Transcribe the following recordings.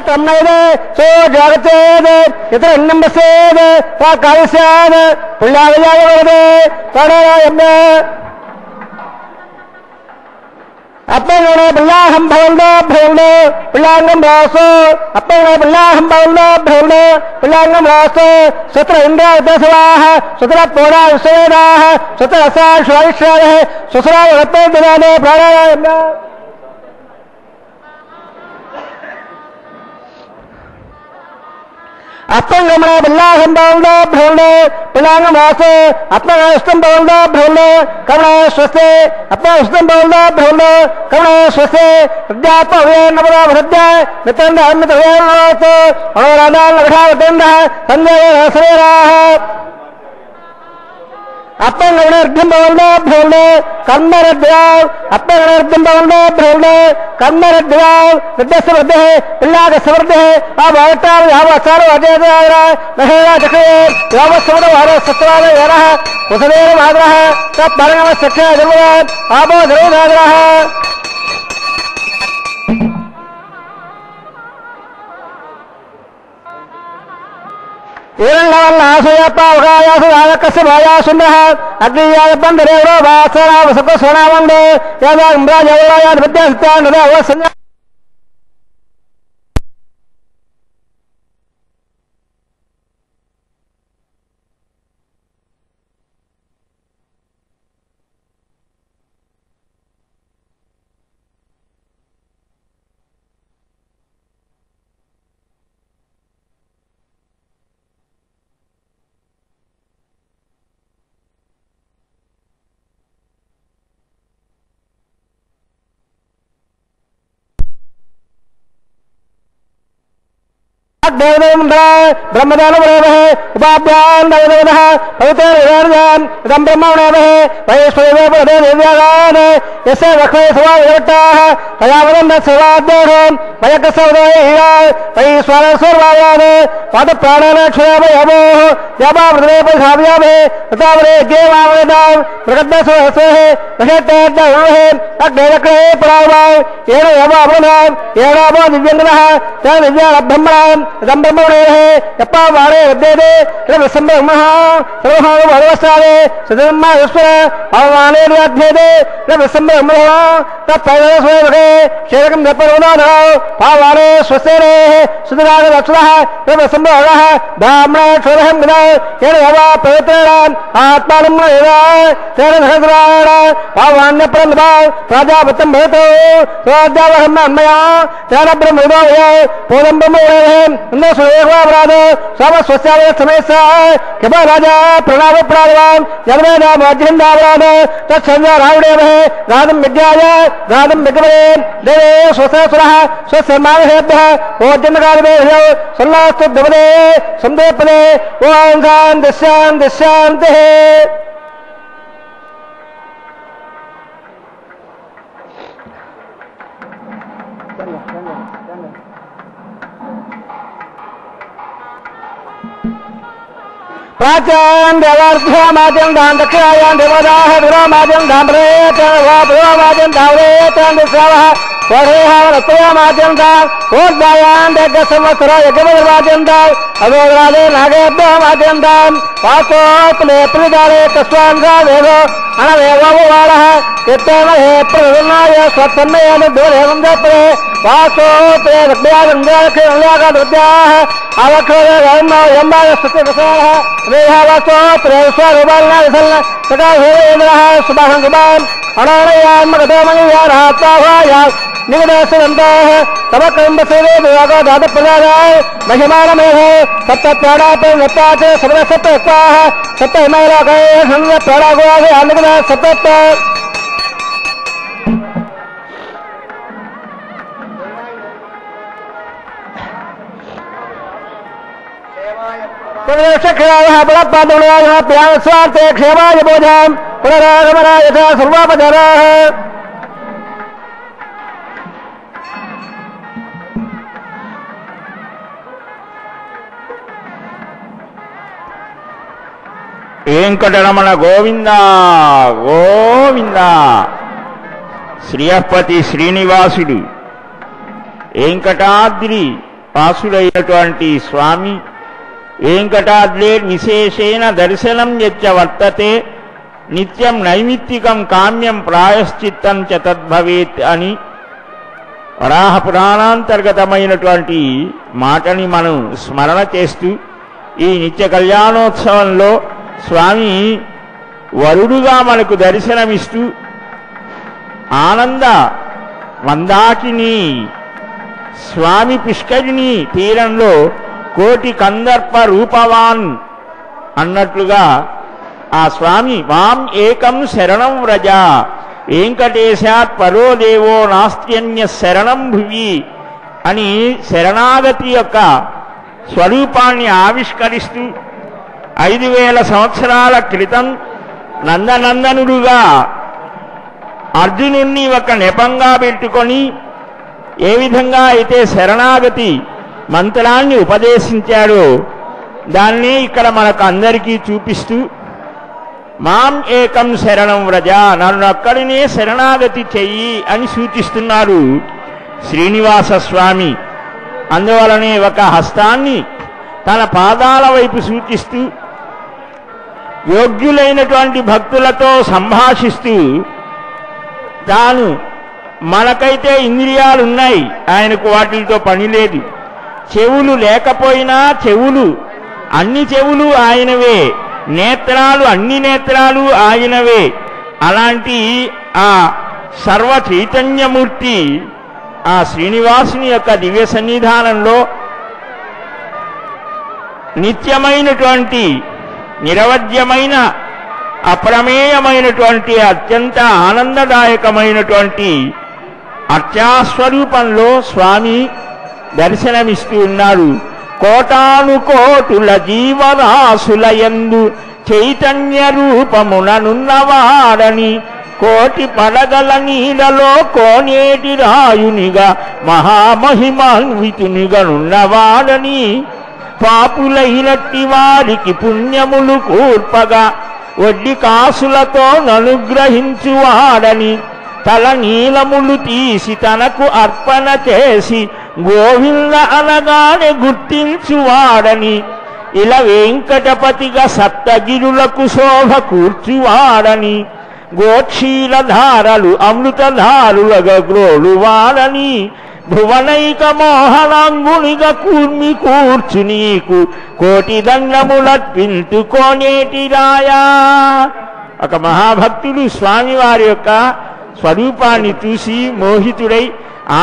तमनैदे सो जागतेद इतर अन्नम्बसेद ता कालिस्याद पुल्यागजागवदे तणयम्य अपने बिल्लाहम भवल्दो भवल्दो पिल्लांगम रासो अपने बिल्लाहम भवल्दो भवल्दो पिल्लांगम रासो सत्र इंद्र दशवाह सत्र पोड़ा विश्वेदाह सत्र असा श्वाइश्राय सुसरा रत्ते दिनाने प्राणायाम अपंगमणे बिल्लाहम भवल्दो भवल्दो पिल्लांगम रासो अपने अष्टम भवल्दो भवल्दो कमणे स्वस्ते अपने अष्टम भवल्दो भवल्दो कमणे स्वस्ते विद्यापवे नवरा भद्या मित्रंद मित्रवे नवतो अनोरादान लघावतेंद संजय हसरेराह अपंगमणे अर्घ्यम भवल्दो भवल्दो कर्मरद्याव अपंगमणे अर्घ्यम भवल्दो भवल्दो कर्मरद्याव विद्यासवर्धे पिल्लागसवर्धे आवाटाव यावसारो अजयदारा नहेरा जखे यावसवरो वारो सत्राले यरः कुसलेर भाद्रः तत्परगम सख्या जलवाद आबो धरोधाग्रः अग्नियाबंधरेवरो वासरा वसको सोनावंदो यादा उम्राजवलाया विद्यासत्ता नदा अवसन्या ब्रह्मदान उपाभ्यान पवित्र ब्रह्मणे वैश्वेव्यान यसे वक्रे सवाटा हयावदन सवाद्योहम वयकसौदय वै स्वरस्वर्वायान पाद प्राणान क्षयावयवो यावावृद्रेपधाव्यावे तथावरे गेवावदाम प्रगद्धसहसेः वशतेद्दवहे अग्नेरक्रे परावाय येन यवावनाम येनावो दिव्यङ्गनः तेन दिव्याब्रह्मणाम इदं ब्रह्मणे यप्पावाणे विद्यते इदं संब्रह्मः सर्वः भगवस्तावे सदम्माश्वर भगवाने अध्येते इदं संब्रह्मः तत्पैदस्वरे शेरकं यपरोनानो भावाणे स्वसेने सुदराग लक्षणः इदं संब्रह्मः ब्राह्मण क्षोरहं गदा येन यवा पवित्रान् आत्मानं एवा तेन सहस्राण भावान्य परमभाव प्राजापतं भवतो स्वाध्यावहं अन्मया तेन ब्रह्मोदय पूर्णं ब्रह्मोदय न सुरेवाद सब स्वस्यावे समेसा केवल राजा प्रणव प्राणवान जन्मेना मध्यन्दावराद तत्संज्ञा रावणेवः राधं विद्याय राधं विद्महे देवे स्वसुरः स्वसमानहेभ्यः भोजनकालमेभ्यो सल्लास्तु द्विपदे संदेपदे ओं शान्तिः प्राचान देवार्ध्यामाजं दान दक्षिणायां देवदाः दुरामाजं धाम्रेत वा दुरामाजं धावरेत दिशावः वरेहावरतयामाजं दान ओद्दायां देगसंवत्सरा यज्ञवदर्वाजं दान अदोदराले नागेभ्यमाजं दान वासोत्ले प्रिदारे तस्वांसा वेदो अनवेववाळः यत्तेमहे प्रसन्नाय स्वत्सन्नयेन दोरेवं दप्रे वासोत्ले रत्यागन्धाखिल्यागद्रत्याः आवक्षोयम्बायस्तुतिवसाः वेहावासोत्ले स्वरूपालनाविसल्न सकाशेन्द्रः सुभाहं सुभान् अनानयान्मगतमनियारात्माभाया निगदसदन्ताः तव कम्बसेवे देवागदातप्रदाय महिमानमेः सप्तप्राणापनत्ताच सबलसप्तस्ताः सप्तहिमैलाकये संयप्राणागोवागे आनिगदा सप्तप्त पुनरक्षक्षयाः बलपादुणाः प्रियास्वार्थे क्षेमाय बोधां पुनरागमनाय च सर्वापचाराः వెంకటరమణ గోవింద గోవింద శ్రీయపతి శ్రీనివాసుడు వెంకటాద్రి వాసుడైనటువంటి స్వామి వెంకటాద్రే విశేషేణ దర్శనం యచ్చ వర్తతే నిత్యం నైమిత్తికం కామ్యం ప్రాయశ్చిత్తం చ తద్భవేత్ అని వరాహ పురాణాంతర్గతమైనటువంటి మాటని మనం స్మరణ చేస్తూ ఈ నిత్య కళ్యాణోత్సవంలో స్వామి వరుడుగా మనకు దర్శనమిస్తూ ఆనంద మందాకిని స్వామి పుష్కరిణి తీరంలో కోటి కందర్ప రూపవాన్ అన్నట్లుగా ఆ స్వామి మాం ఏకం శరణం వ్రజ వెంకటేశాత్ పరో దేవో నాస్త్యన్య శరణం భువి అని శరణాగతి యొక్క స్వరూపాన్ని ఆవిష్కరిస్తూ 5000 సంవత్సరాల క్రితం నందనందనుడుగా అర్జునుణ్ణి ఒక నెపంగా పెట్టుకొని ఏ విధంగా అయితే శరణాగతి మంత్రాన్ని ఉపదేశించాడో దాన్ని ఇక్కడ మనకు అందరికీ చూపిస్తూ మాం ఏకం శరణం వ్రజ నన్ను అక్కడినే శరణాగతి చెయ్యి అని సూచిస్తున్నారు శ్రీనివాస స్వామి. అందువలనే ఒక హస్తాన్ని తన పాదాల వైపు సూచిస్తూ యోగ్యులైనటువంటి భక్తులతో సంభాషిస్తూ తాను మనకైతే ఇంద్రియాలున్నాయి, ఆయనకు వాటితో పని లేదు. చెవులు లేకపోయినా అన్ని చెవులు ఆయనవే, నేత్రాలు అన్ని నేత్రాలు ఆయనవే. అలాంటి ఆ సర్వ చైతన్యమూర్తి ఆ శ్రీనివాసుని యొక్క దివ్య సన్నిధానంలో నిత్యమైనటువంటి నిరవధ్యమైన అప్రమేయమైనటువంటి అత్యంత ఆనందదాయకమైనటువంటి అర్చాస్వరూపంలో స్వామి దర్శనమిస్తూ ఉన్నారు. కోటానుకోటుల జీవరాశులయందు చైతన్య రూపముననున్నవాడని కోటి పడగల నీడలో కోనేటి రాయునిగా మహామహిమాన్వితునిగనున్నవాడని పాపులైనట్టి వారికి పుణ్యములు కూర్పగా వడ్డీ కాసులతో ననుగ్రహించువాడని తల నీలములు తీసి తనకు అర్పణ చేసి గోవింద అనగానే గుర్తించువాడని ఇలా వెంకటపతిగా సప్తగిరులకు శోభ కూర్చువాడని గోక్షీరధారలు అమృతధారులగా గ్రోలువాడని భువనైక మోహనాంగునిగా కూర్మి కూర్చు నీకు కోటి దండములర్పించుకోనేటి రాయా. ఒక మహాభక్తుడు స్వామివారి యొక్క స్వరూపాన్ని చూసి మోహితుడై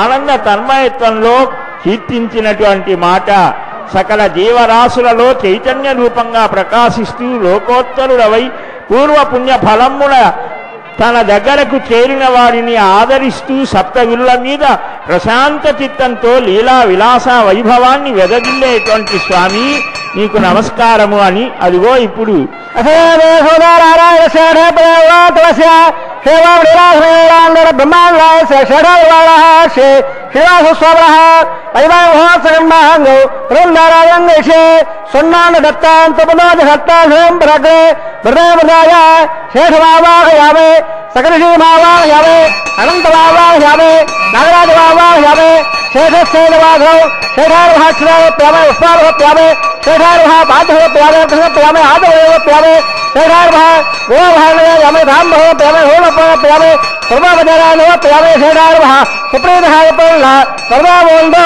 ఆనంద తన్మయత్వంలో కీర్తించినటువంటి మాట సకల జీవరాశులలో చైతన్య రూపంగా ప్రకాశిస్తూ లోకోత్తరుడవై పూర్వపుణ్య ఫలముల తన దగ్గరకు చేరిన వారిని ఆదరిస్తూ సప్తగిరుల మీద ప్రశాంత చిత్తంతో లీలా విలాస వైభవాన్ని వెదజిల్లేటువంటి స్వామి నీకు నమస్కారము అని అదిగో ఇప్పుడు సున్నాను శేషమావాహయామే సకలశీమావాహయామే అనంతమావాహయామే నాగరాజమావాహయామే శేషశైలవాధౌ శేషార్భాక్షరామే ఉష్మాభప్యామే శేషార్భాపాఠభప్యామే కృష్ణప్యామే ఆదవప్యామే శేషార్భా గోభాయామే రాంభవప్యామే హోమప్యామే సర్వపజరానవప్యామే శేషార్భా సుప్రీతహాయపల్ల సర్వామోందో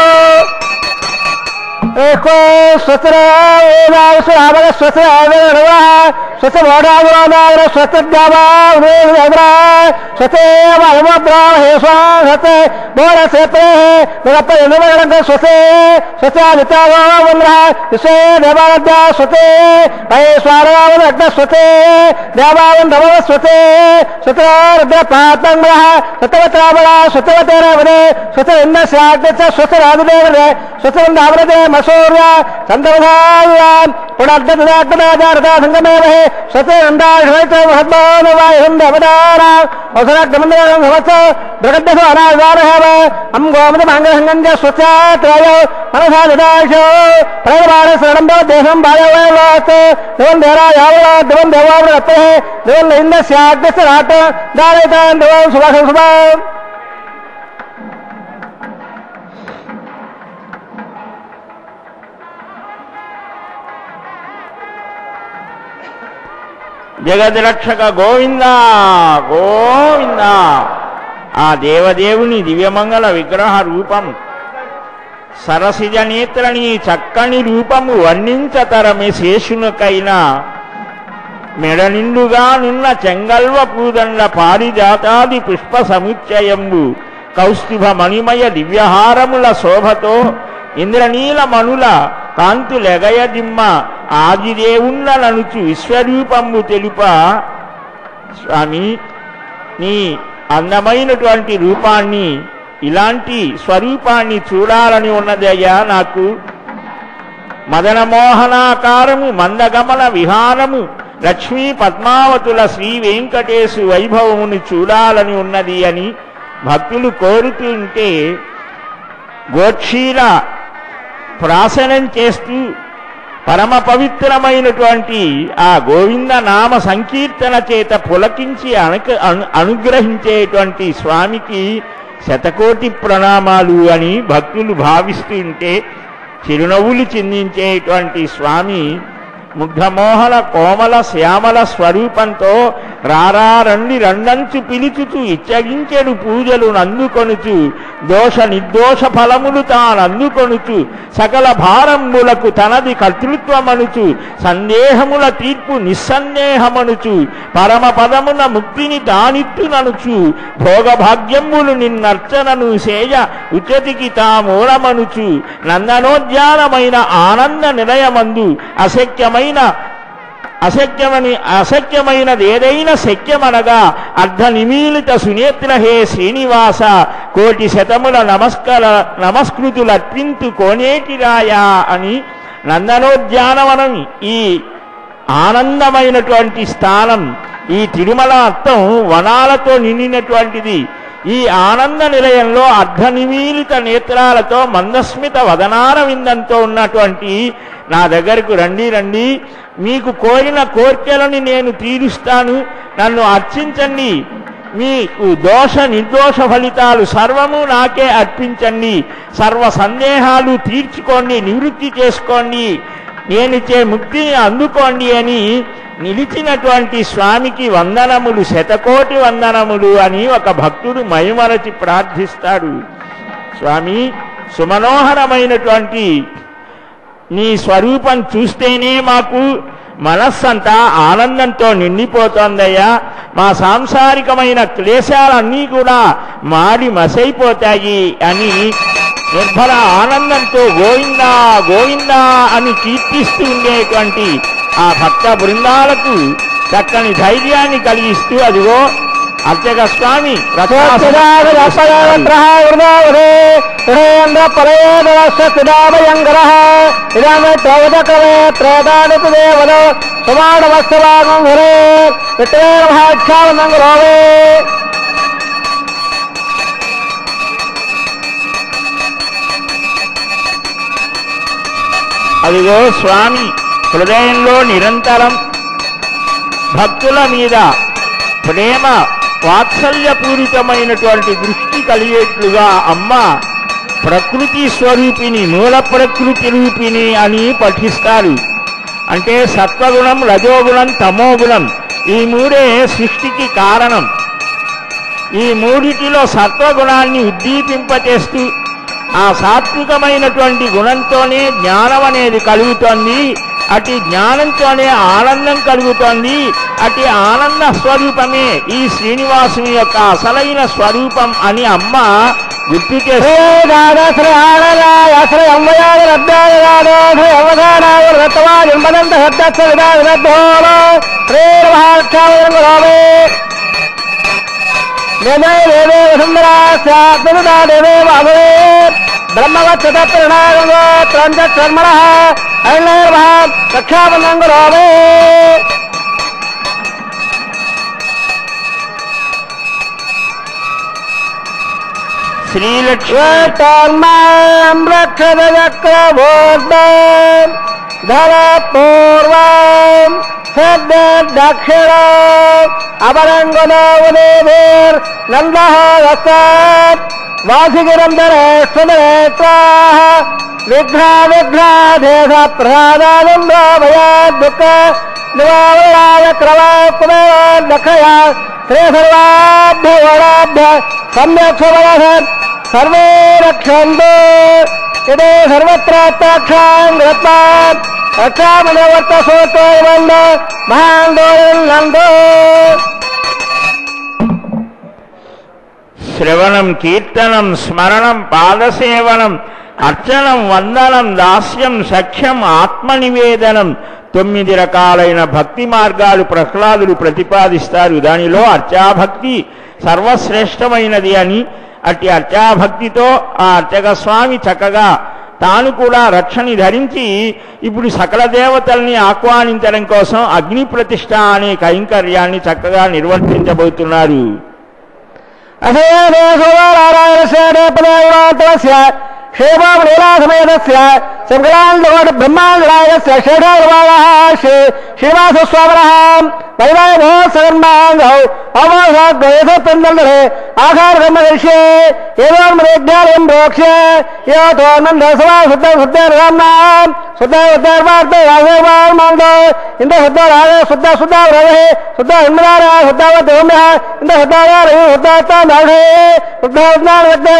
సూర్య చంద్రధార్యాం పునర్దదాగ్నాదారదా సంగమేవహే సత్యందాశ్వైత మహద్మానవాయుందవదారా అవసరాగ్రమందరం సమస్త ప్రగడ్డసు అనాదారహవ అం గోమద మంగళంగంజ స్వచ్ఛాత్రయ మనసా నిదాశో ప్రగబాల శరణంబో దేశం బాలవేవాస్తు దివం దేరా యావలా దివం దేవావృత్తే దివం ఇంద్రస్యాగ్రస్య రాట దారైతాన్ దివం సుభాష సుభా జగద్రక్షక గోవింద గోవింద. ఆ దేవదేవుని దివ్యమంగళ విగ్రహ రూపం, సరసిజ నేత్రని చక్కని రూపము వర్ణించతరమే శేషునికైనా. మెడనిండుగా నున్న చెంగల్వ పూదండ పారిజాతాది పుష్ప సముచ్చయంబు కౌస్తుభ మణిమయ దివ్యహారముల శోభతో ఇంద్రనీల మణుల కాంతులెగయ దిమ్మ ఆదిదేవుండననుచు విశ్వరూపము తెలుప. స్వామి, నీ అందమైనటువంటి రూపాన్ని, ఇలాంటి స్వరూపాన్ని చూడాలని ఉన్నదయ్యా నాకు. మదనమోహనాకారము మందగమన విహారము లక్ష్మీ పద్మావతుల శ్రీ వెంకటేశు వైభవమును చూడాలని ఉన్నది అని భక్తులు కోరుతుంటే గోక్షీర ప్రాసనం చేస్తూ పరమ పవిత్రమైనటువంటి ఆ గోవింద నామ సంకీర్తన చేత పులకించి అనుగ్రహించేటువంటి స్వామికి శతకోటి ప్రణామాలు అని భక్తులు భావిస్తుంటే చిరునవ్వులు చిందించేటువంటి స్వామి ముగ్ధమోహన కోమల శ్యామల స్వరూపంతో రారా రండి రండంచు పిలుచుచు ఇచ్చగించెడు పూజలు నందుకొనుచు దోష నిర్దోష ఫలములు తానందుకొనుచు సకల భారంబులకు తనది కర్తృత్వమనుచు సందేహముల తీర్పు నిస్సందేహమనుచు పరమ పదమున ముక్తిని తానిత్తుననుచు భోగభాగ్యములు నిన్నర్చనను సేయ ఉచతికి తామూలమనుచు నందనోద్యానమైన ఆనంద నిలయమందు అశక్యమైనది ఏదైనా శక్యమనగా అర్ధనిమీలిత సునేత్ర హే శ్రీనివాస కోటి శతముల నమస్కృతులర్పింతు కోనేటిరాయా అని నందనోద్యానవనం ఈ ఆనందమైనటువంటి స్థానం. ఈ తిరుమల అర్థం వనాలతో నిండినటువంటిది. ఈ ఆనంద నిలయంలో అర్ధనిమీలిత నేత్రాలతో మందస్మిత వదనార విందంతో ఉన్నటువంటి నా దగ్గరకు రండి రండి, మీకు కోరిన కోర్కెలని నేను తీరుస్తాను, నన్ను అర్చించండి, మీకు దోష నిర్దోష ఫలితాలు సర్వము నాకే అర్పించండి, సర్వ సందేహాలు తీర్చుకోండి, నివృత్తి చేసుకోండి, నేనిచ్చే ముక్తిని అందుకోండి అని నిలిచినటువంటి స్వామికి వందనములు, శతకోటి వందనములు అని ఒక భక్తుడు మైమరచి ప్రార్థిస్తాడు. స్వామి, సుమనోహరమైనటువంటి నీ స్వరూపం చూస్తేనే మాకు మనస్సంతా ఆనందంతో నిండిపోతోందయ్యా. మా సాంసారికమైన క్లేశాలన్నీ కూడా మాడి మసైపోతాయి అని నిర్భర ఆనందంతో గోవిందా గోవిందా అని కీర్తిస్తూ ఉండేటువంటి ఆ భక్త బృందాలకు చక్కని ధైర్యాన్ని కలిగిస్తూ అదిగో అర్చక స్వామి అదిగో స్వామి హృదయంలో నిరంతరం భక్తుల మీద ప్రేమ వాత్సల్యపూరితమైనటువంటి దృష్టి కలిగేట్లుగా అమ్మ ప్రకృతి స్వరూపిణి, మూల ప్రకృతి రూపిణి అని పఠిస్తారు. అంటే సత్వగుణం, రజోగుణం, తమోగుణం ఈ మూడే సృష్టికి కారణం. ఈ మూడిటిలో సత్వగుణాన్ని ఉద్దీపింపచేస్తూ ఆ సాత్వికమైనటువంటి గుణంతోనే జ్ఞానం అనేది కలుగుతోంది. అటు జ్ఞానంతోనే ఆనందం కలుగుతోంది. అటు ఆనంద స్వరూపమే ఈ శ్రీనివాసుని యొక్క అసలైన స్వరూపం అని అమ్మ గుర్తు దక్షిణ అపరంగునోదేవీర్ నందహస్తాత్ వాసిగిరంధరేశ్వరేత్రా విఘ్నా విఘ్నాదేశ ప్రసాదానందమయా దుఃఖ నివారణాయ క్రమకుమేయ శ్రీ సర్వాభ్య సమ్యక్ సువరసన్ సర్వే రక్షంతు ఇదే సర్వత్ర రక్షాం గత్వాన్ రక్షామణివర్త సూత్రవంద మహాందోళనందో. శ్రవణం, కీర్తనం, స్మరణం, పాదసేవనం, అర్చనం, వందనం, దాస్యం, సఖ్యం, ఆత్మనివేదనం 9 రకాలైన భక్తి మార్గాలు ప్రహ్లాదులు ప్రతిపాదిస్తారు. దానిలో అర్చాభక్తి సర్వశ్రేష్టమైనది అని, అట్టి అర్చాభక్తితో ఆ అర్చక స్వామి చక్కగా తాను కూడా రక్షని ధరించి ఇప్పుడు సకల దేవతల్ని ఆహ్వానించడం కోసం అగ్ని ప్రతిష్ఠ అనే కైంకర్యాన్ని చక్కగా నిర్వర్తించబోతున్నారు. క్షేమలీలాసమేతస్య శంకరాండ బ్రహ్మాండరాయస్య శేషార్వాణः శ్రీవాసస్వామినः వైవాహోత్సవన్మాంగౌ అవోసాగ్రయసత్తందరే ఆకారకర్మదర్శే ఏదోన్మదేజ్ఞానం ప్రోక్ష్య యోతోనంద సవా శుద్ధ శుద్ధర్వాణాం శుద్ధ శుద్ధర్వార్త రాఘవాన్మాంగౌ ఇంద శుద్ధ రాఘ శుద్ధ శుద్ధ రవే శుద్ధ ఉన్మదార శుద్ధవత్ ఓమ్య ఇంద శుద్ధారే శుద్ధాత్మాఢే శుద్ధ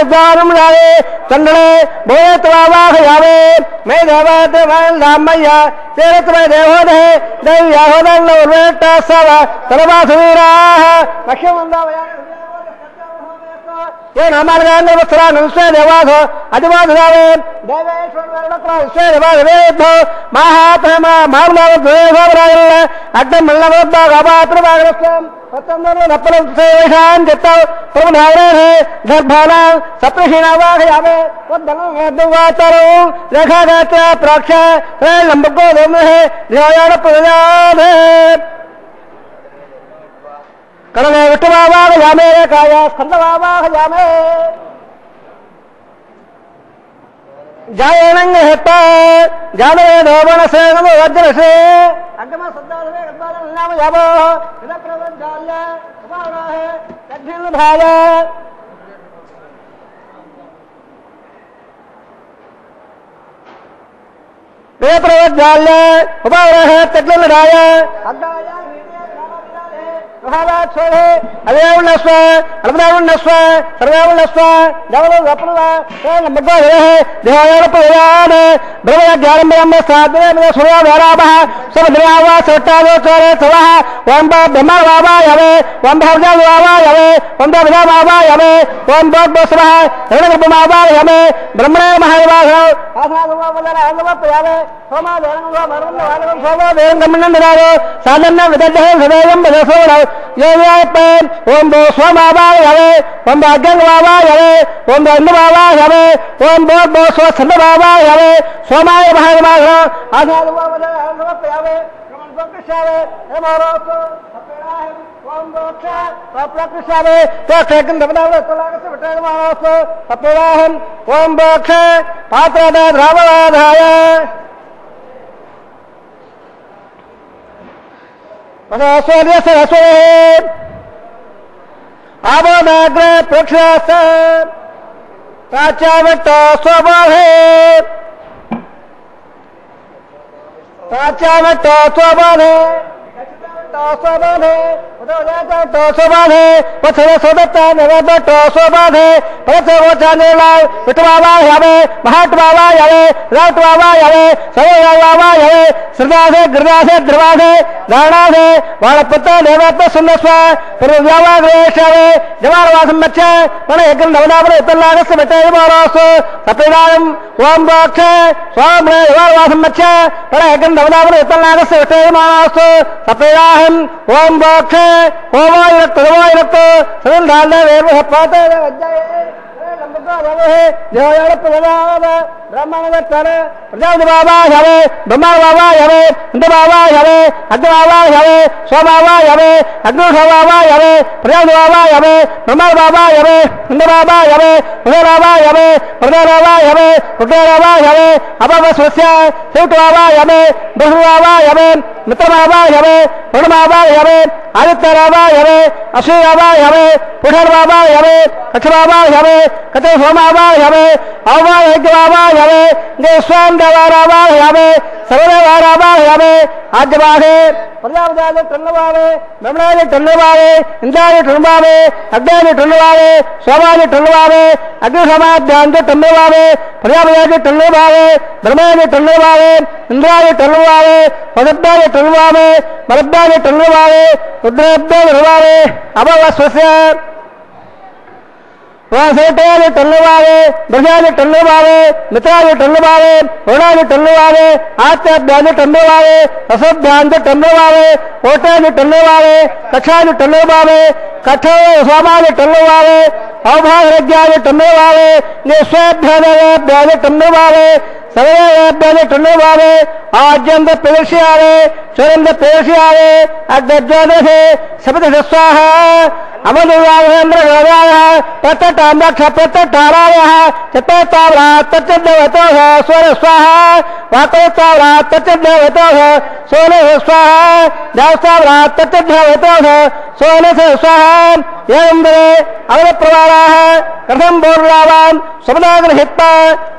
ఉద్దానం రావే చంద్రే భూయత్వావాహయావే మే దేవతమయ్య చేరత్మయ దేవోదే దైవ్యాహోదన్న ఉర్వేట్ట సవ సర్వాసువీరాః లక్ష్యమందావయాన ఏ నామార్గాన్ని వస్త్రా నమస్తే దేవాసో అధివాసరావే దేవేశ్వరవేదో మహాత్మ మామూలు అడ్డం మల్లవద్దాపాత్రభాగరస్యం నప్పలం చెప్తావు ప్రభునావరే గర్భాల సప్తశీనావాహయావే వాచారు రేఖాగాత్ర ప్రోక్ష లంబకో దోమహే ధ్యాయాడ ప్రజాదే కరణ విష్ణువావాహయామే కాయ స్కందవావాహయామే జాయనంగ హెట్ట జానవే దోమనసే నమో వజ్రసే అగ్గమ సద్దాసే గద్వాలం నామ యావో విదప్రవజ్జాల్య ఉపావరాహే తద్భిర్భాయ విదప్రవజ్జాల్య ఉపావరాహే తద్భిర్భాయ అగ్గాయ అదేవుణస్వ అల్పదేవుణస్వ సర్వేవుణస్వ బ్రహ్మ సూర్యరాభ సముద్రావ సట్టాదోచరే సవ ఓం బ్రహ్మవావాయవే ఓం భర్జవావాయవే ఓం విధావావాయవే ఓం భోగ్భస్వ హిరణ్యగర్భమావాయవే బ్రహ్మణే మహావాహ సాధన విదగ్ధ హృదయం విదసోరవు ఓం భో స్వమావాయవే ఓం అగ్రవావాయవే ఓం బ్రహ్మవావాయవే ఓం భో స్వ సందవావాయవే సోమాయ మహావాహ ఆధారవావే ఓం భోక్ష పాత్రద్రావవాధాయ ఆబోదాగ్ర ప్రోక్ష ప్రాచావట స్వబాహే ప్రాచావట స్వబాహే స్వబాధే పథరసోదత్త నిరదట స్వబాధే పరసోచానేలాయ విఠవావాయవే మహాట్వావాయవే రాట్వావాయవే సర్వవావాయవే శ్రదాసే గృదాసే ధ్రువాసే దారణాసే వాళపత్త దేవత్వ సుందస్వ పురువ్యావాగ్రేషవే జవారవాసం మచ్చ మన ఏకం నవనామన ఇతల్లాగస్య మెట్టేమారాసు సప్రదాయం ఓం భోక్ష స్వామ జవారవాసం మచ్చ మన ఏకం నవనామన ఇతల్లాగస్య మెట్టేమారాసు సప్రదాయం ఓం భోక్ష హోమాయుక్త హోమాయుక్త సదాన వేర్వహపాత బ్రహ్మణవత్తర ప్రజావావాయవే బ్రహ్మవావాయవే ఇంద్రవావాయవే అగ్రవావాయవే సోమావాయవే అగ్నిషవావాయవే ప్రజావావాయవే బ్రహ్మవావాయవే ఇంద్రవావాయవే ఉదరవాయవే ప్రజావావాయవే రుద్రవావాయవే అపవస్వస్య శివవావాయవే బహువావాయవే మిత్రవావాయవే పూర్ణమావాయవే ఆదిత్యరావాయవే అశ్వవావాయవే పుషర్వావాయవే కక్షవావాయవే కథ సోమావాయవే అవవాయజ్ఞవావాయవే స్వాంగవారావాయవే సర్వదేవారావాయవే ఆద్యవాహే ప్రజాపతి టన్నువావే బ్రహ్మణాది టన్నువావే ఇంద్రాది టన్నువావే అగ్నాది టన్నువావే సోమాది టన్నువావే అగ్ని సమాధ్యాంతి టన్నువావే ప్రజాపతి టన్నువావే బ్రహ్మాది టన్నువావే ఇంద్రాది టన్నువావే పదబ్దాది టన్నువావే మరబ్దాది టన్నువావే రుద్రబ్దాది టన్నువావే అభవస్వస్య సేటాది టన్నువావే బ్రజాది టన్నువావే మిత్రాది టన్నువావే ఓడాది టన్నువావే ఆత్యాభ్యాది టన్నువావే రసభ్యాంతి టన్నువావే ఓటాది టన్నువావే కక్షాది టన్నువావే కక్ష సోమాది టన్నువావే అవభాగ్యాది టన్నువావే నిశ్వేభ్యాది టన్నువావే సర్వేభ్యాది టన్నువావే ఆద్యంత ప్రదర్శయావే చరంత ప్రదర్శయావే అగ్రజ్యోదశే శపథ స్వాహ అమదురాఘవేంద్ర గౌరాయ ప్రత్యటాంబక్ష ప్రత్యటారాయ చతోతావ్రా తచ్చద్దేవతోః సోర స్వాహ వాకోతావ్రా తచ్చద్దేవతోః సోన స్వాహ దాస్తావ్రా తచ్చద్దేవతోః సోన స్వాహ ఏం అవర ప్రవారాः కథం బోర్రావాన్ సమనాగ్రహిత్వ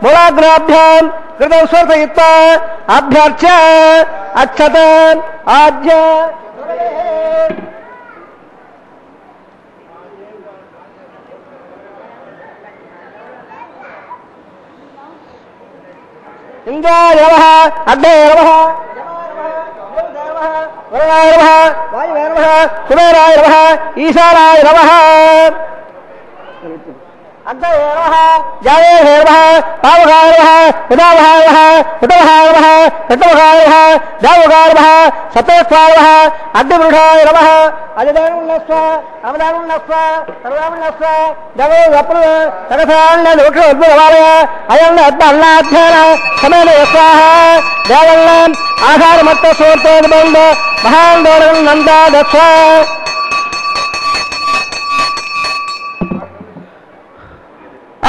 మూలాగ్రాభ్యాం కృతం స్వర్తయిత్వ అభ్యర్చ్య అక్షత ఆజ్య ఇంద్రాయ నమః అగ్నయ నమః వరుణాయ నమః వాయువే నమః కుబేరాయ నమః ఈశానాయ నమః అగ్నయ నమః జాయేహే నమః పావకాయ నమః ఉదావహాయ నమః ఉదవహాయ నమః రతవహాయ నమః దావకాయ నమః సతోత్వాయ నమః అగ్నివృఢాయ నమః అజదానున్నస్వ అవదానున్నస్వ సర్వానున్నస్వ దవో వప్ర సగసాన్న లోక ఉద్భవాలయ అయన్న అన్నాధ్యాన సమేన స్వాహ దేవల్లం ఆధారమత్త సోర్తోద్బంధ మహాందోళనం నందాదక్ష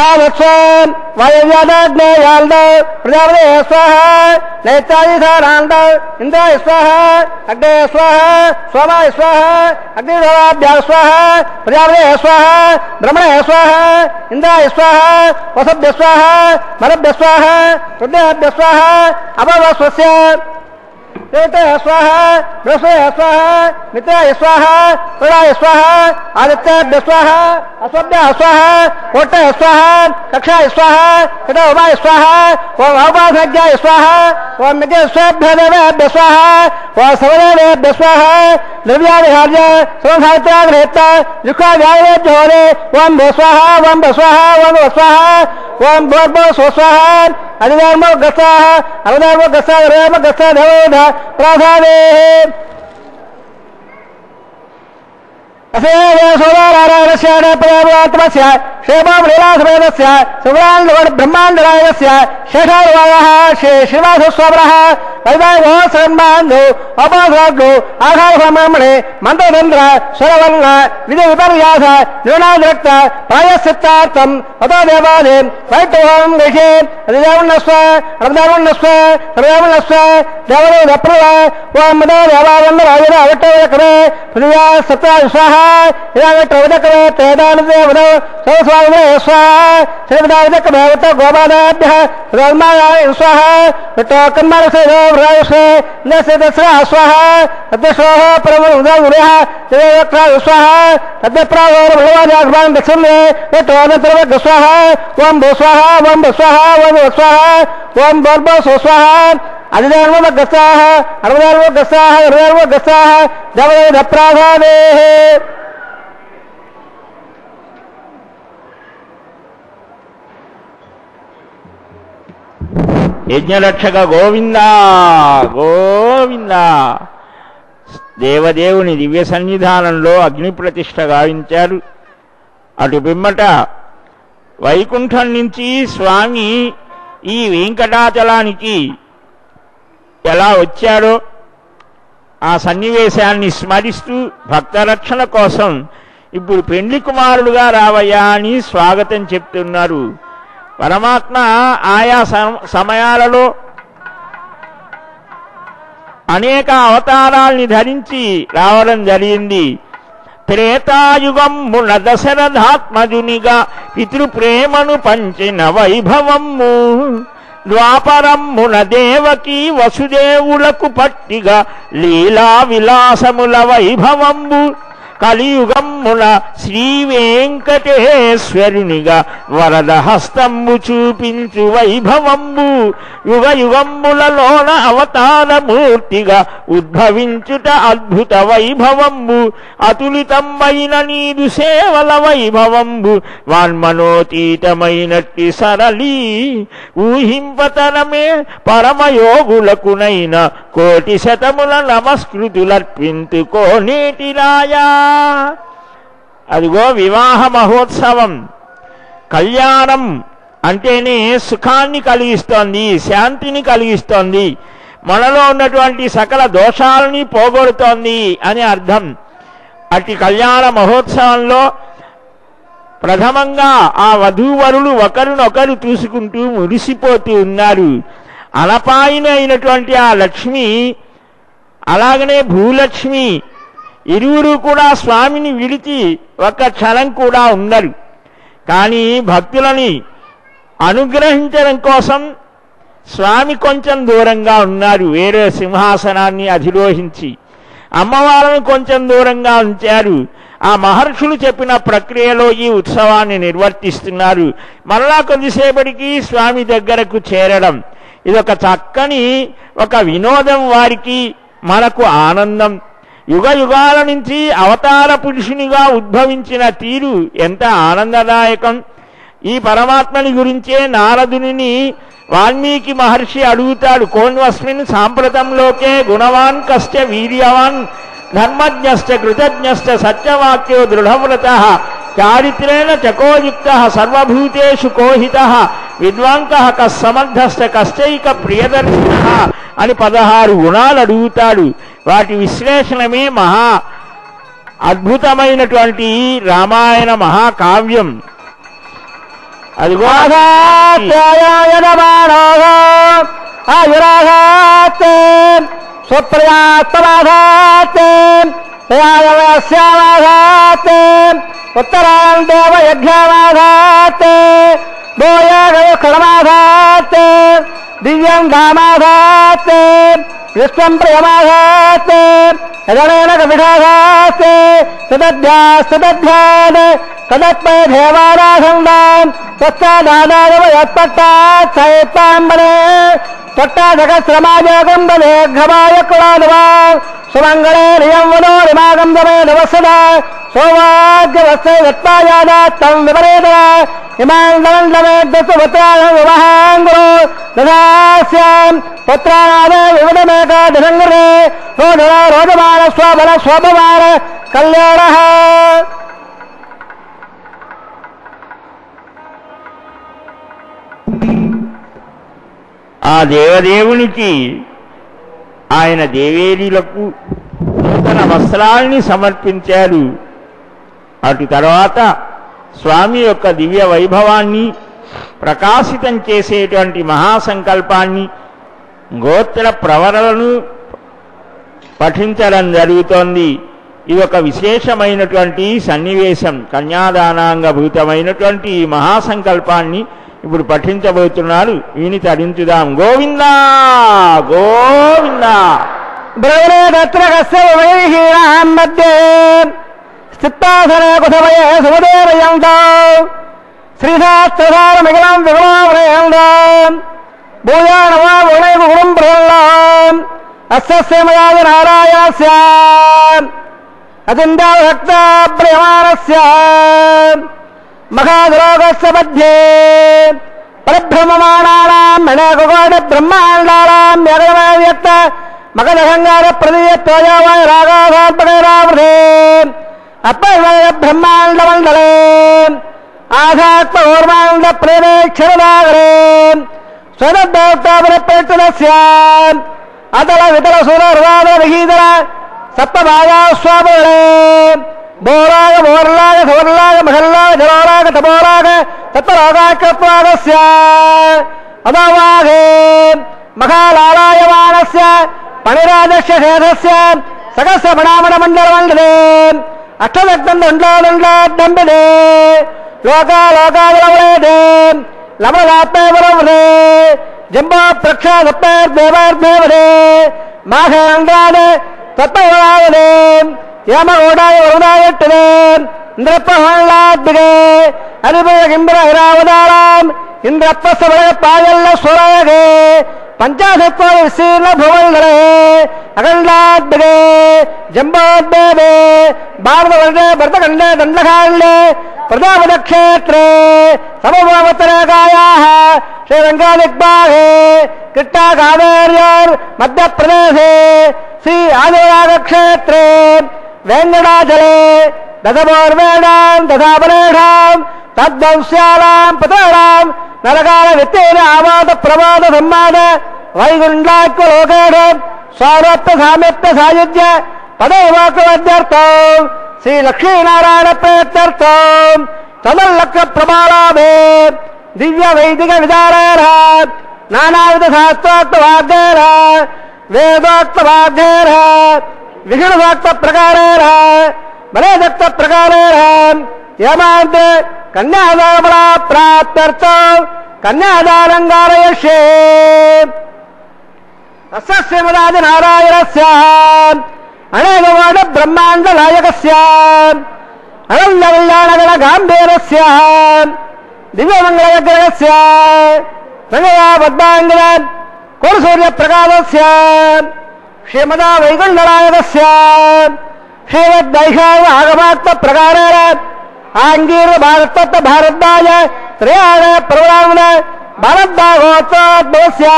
ఆవత్సం వాయువ్యాదాగ్నేయాల్ద ప్రజాపతే స్వాహ నైత్యాదిధారాండ ఇంద్రాయ స్వాహ అగ్నేయ స్వాహ సోమాయ స్వాహ అగ్నిదేవాభ్యా స్వాహ ప్రజాపతే స్వాహ బ్రహ్మణే స్వాహ ఇంద్రాయ స్వాహ వసభ్య స్వాహ మరభ్య స్వాహ రుద్రాభ్య స్వాహ అభవస్వస్య ేతాయ స్వాహ బృహస్పతయ స్వాహ మిత్రాయ స్వాహ పురాయ స్వాహ ఆదిత్యాభ్య స్వాహ అశ్వభ్య స్వాహ కోటయ స్వాహ కక్షాయ స్వాహ కటోమాయ స్వాహ ఓం అవపాసజ్ఞాయ స్వాహ ఓం మిగస్వేభ్యదేవేభ్య స్వాహ ఓం సవదేవేభ్య స్వాహ ద్రవ్యావిహార్య సమసావిత్రాగ్రహిత యుక్తావ్యావేభ్యోరే ఓం భో స్వాహ ఓం భ స్వాహ ఓం భ స్వాహ ఓం భోర్భో స్వస్వాహ అధిధర్మో గస్తాః అవధర్మో గస్తాః రేమ గస్తాః ధవోధ ప్రాధానే అసేయ సోదారాయణస్య పరమాత్మస్య క్షేమం లీలాసమేతస్య సుబ్రాండ బ్రహ్మాండరాయణస్య శేషార్వాయః శ్రీనివాసస్వామినః వైవాహో సన్మాంధు అపాసాగ్ను ఆఘారబ్రహ్మణే మంత్రతంత్ర స్వరవర్ణ విధి విపర్యాస నిర్ణాద్రక్త ప్రాయశ్చిత్తార్థం అతో దేవాదే వైష్ణవం గృహే అధిదేవున్నస్వ అర్ధదేవున్నస్వ సర్వేవున్నస్వ దేవదే దప్రవ ఓం మదో దేవావన్న రాజన అవట్టవదకమే పృథివ్యా సప్త స్వాహ ఇదావట్టవదకమే తేదానదేవదో సర్వస్వామినే స్వాహ శ్రీవిదావదకమే వట్ట గోపాదాభ్యః ధర్మాయ స్వాహ వట్ట కన్మానసేదో వ్రాయసే నసేదస్ర స్వాహ తద్దేశోః పరమోదగురః దేవక్ర స్వాహ తద్ప్రావోర భగవాన్ దక్షిణే వట్ట అనంతరవ స్వాహ ఓం భో స్వాహ ఓం భ స్వాహ ఓం భ స్వాహ ఓం భర్భో స్వాహ అధిధర్మో గస్తాః అర్ధధర్మో గస్తాః రుధర్మో గస్తాః దేవదే ప్రాధానే యజ్ఞరక్షక గోవింద గోవింద. దేవదేవుని దివ్య సన్నిధానంలో అగ్ని ప్రతిష్ఠ గావించారు. అటు పిమ్మట వైకుంఠం నుంచి స్వామి ఈ వెంకటాచలానికి ఎలా వచ్చాడో ఆ సన్నివేశాన్ని స్మరిస్తూ భక్తరక్షణ కోసం ఇప్పుడు పెండ్లి కుమారుడుగా రావయ్యా అని స్వాగతం చెప్తున్నారు. పరమాత్మ ఆయా సమయాలలో అనేక అవతారాల్ని ధరించి రావడం జరిగింది. త్రేతాయుగమ్మున దశరథాత్మజునిగా పితృప్రేమను పంచిన వైభవము, ద్వాపరమ్మున దేవకి వసుదేవులకు పట్టిగా లీలా విలాసముల వైభవంబు కలియుగమ్మున శ్రీ వెంకటేశ్వరునిగా వరద హస్తంబు చూపించు వైభవంబు యుగ యుగంబులలోన అవతారమూర్తిగా ఉద్భవించుట అద్భుత వైభవంబు అతులితమైన నీదు సేవల వైభవంబు వాన్మనోతీతమైనట్టి సరళీ ఊహింపతరమే పరమయోగులకునైన కోటి శతముల నమస్కృతులర్పింతు కోనేటి రాయా. అదిగో వివాహ మహోత్సవం, కళ్యాణం అంటేనే సుఖాన్ని కలిగిస్తోంది, శాంతిని కలిగిస్తోంది, మనలో ఉన్నటువంటి సకల దోషాలని పోగొడుతోంది అని అర్థం. అట్టి కళ్యాణ మహోత్సవంలో ప్రథమంగా ఆ వధూవరులు ఒకరినొకరు చూసుకుంటూ మురిసిపోతూ ఉన్నారు. అలపాయిన అయినటువంటి ఆ లక్ష్మి, అలాగనే భూలక్ష్మి ఇరువురు కూడా స్వామిని విడిచి ఒక్క క్షణం కూడా ఉండరు. కానీ భక్తులని అనుగ్రహించడం కోసం స్వామి కొంచెం దూరంగా ఉన్నారు, వేరే సింహాసనాన్ని అధిరోహించి. అమ్మవారిని కొంచెం దూరంగా ఉంచారు. ఆ మహర్షులు చెప్పిన ప్రక్రియలో ఈ ఉత్సవాన్ని నిర్వర్తిస్తున్నారు. మరలా కొద్దిసేపటికి స్వామి దగ్గరకు చేరడం, ఇదొక చక్కని ఒక వినోదం, వారికి మనకు ఆనందం. యుగ యుగాల నుంచి అవతార పురుషునిగా ఉద్భవించిన తీరు ఎంత ఆనందదాయకం. ఈ పరమాత్మని గురించే నారదుని వాల్మీకి మహర్షి అడుగుతాడు, కోన్వస్మిన్ సాంప్రతంలోకే గుణవాన్ కశ్చ వీర్యవాన్ ధర్మజ్ఞశ్చ కృతజ్ఞశ్చ సత్యవాక్యో దృఢవ్రతః చారిత్రేణ చకోయుక్తః సర్వభూతేషు కోహితః విద్వాంకః కస్సమర్థశ్చ కశ్చైక ప్రియదర్శినః అని 16 గుణాలు అడుగుతాడు. వాటి విశ్లేషణమే మహా అద్భుతమైనటువంటి రామాయణ మహాకావ్యం. అదిగో ఉత్తరాం దేవ యజ్ఞమాఘాత్ భూయాగమాఘాత్ దివ్యం ధామాఘాత్ విశ్వం ప్రియమాఘాత్ యజనేన కవిఘాఘాత్ సుదధ్యాస్తదధ్యాన్ తదత్మయ దేవారాధండాం తత్సాదాదాయత్పట్టాత్ సైత్తాంబనే తట్టాజగశ్రమాజగంబలేఘమాయ కులాదవా సుమంగళే నియం వనోరిమాగం దమే నవసదా సౌభాగ్యవత్సత్పాయాదాత్తం విపరీత ఇమాండమండమేద్దసుపుత్రాణం వివహాంగురు దదాస్యాం పుత్రానాదే వివిధమేకాదశంగరే రోజమాన స్వబల స్వభవాన కళ్యాణ. ఆ దేవదేవునికి ఆయన దేవేరీలకు నూతన వస్త్రాల్ని సమర్పించారు. అటు తర్వాత స్వామి యొక్క దివ్య వైభవాన్ని ప్రకాశితం చేసేటువంటి మహాసంకల్పాన్ని, గోత్ర ప్రవరలను పఠించడం జరుగుతోంది. ఇది ఒక విశేషమైనటువంటి సన్నివేశం. కన్యాదానాంగభూతమైనటువంటి ఈ మహాసంకల్పాన్ని ఇప్పుడు పఠించబోతున్నారు. వీని తరించుదాం. గోవిందా గోవిందా. బ్రవణేత్రకస్యవైహీనాం మధ్యే స్థితాసనే కుశవయే సుమదేవయంతో శ్రీశాస్త్రసారమిగళం విగుణావనయందాం భూయానవా గుణైగుణం ప్రహల్లాం అస్య మయాది నారాయణస్య అచింతాభక్త ప్రియమానస్య మహాదురోగస్య మధ్యే పరిభ్రమమాణానాం అనేకకోట బ్రహ్మాండానాం యగమయ వ్యక్త మగధంగార ప్రదీయత్వయావాయ రాగాధాత్మకైరావృతే అప్పైవయ బ్రహ్మాండ మండలే ఆధాత్మ ఊర్మాండ ప్రేరేక్షరనాగరే స్వదౌతాపరిప్రయత్నస్య అతల వితల సురర్వాద విహీతర సప్తభాగా స్వాములే బోరాగ బోర్లాగ ధోర్లాగ మహల్లాగ జలోరాగ తపోరాగ తత్వరాగాకత్వాగస్య అదవాగే మహాలాలాయమానస్య పణిరాజస్య శేషస్య సగస్య పణామణ మండల మండలే అష్టదగ్ధం దండోదండాడంబిదే లోకాలోకావలవలేదే లమలాత్మవలవలే जंबो प्रक्षादेवार्देवरे माघांद्राने तत्परावने यमगोडाय वरुणायट्टने इंद्रप्रहल्लाद्दिगे अरिभय गिंबरा हिरावदाराम इंद्रप्रसवय पायल्ल स्वरागे पंचाशत्व विस्तीर्ण भुवल्लरे अगंडाद्दिगे जंबोद्देवे भारतवर्णे भरतखंडे दंडकांडे प्रजापतिक्षेत्रे समभवतरकायाः श्रीरंगादिग्बाहे कृष्णा कावेर्योर् मध्यप्रदेशे श्री आदिनाथक्षेत्रे वेंकटाचले दशपूर्वेणां दशापरेषां तद्वंश्यानां पुत्राणां नरकाल वित्तेन आवाद प्रवाद सम्मान वैकुण्ठाख्यलोकेन स्वारोप्य सामिप्य सायुज्य पदैवाक्यवद्यर्थं श्री लक्ष्मीनारायण प्रयत्यर्थं तदल्लक्ष्य प्रमाणाभे दिव्य वैदिक विचारेण नानाविध शास्त्रोक्त वाद्येन वेदोक्त वाद्येन विघ्नोक्त प्रकारेण बलेदत्त प्रकारेण यमान्त कन्यादानफला प्राप्त्यर्थं कन्यादानं कारयिष्ये तस्य श्रीमदादिनारायणस्य अनेकवाद ब्रह्मांड नायकस्य अनन्यकल्याणगण गाम्भीरस्य दिव्यमंगलग्रहस्य संगया पद्मांगन कोलसूर्य प्रकाशस्य श्रीमदा वैकुण्ठनायकस्य श्रीमद्वैखाव आगमात्म प्रकारेण आंगीर भारतत्व भारद्वाज त्रयाण प्रवरामण भारद्वागोत्रोद्भवस्य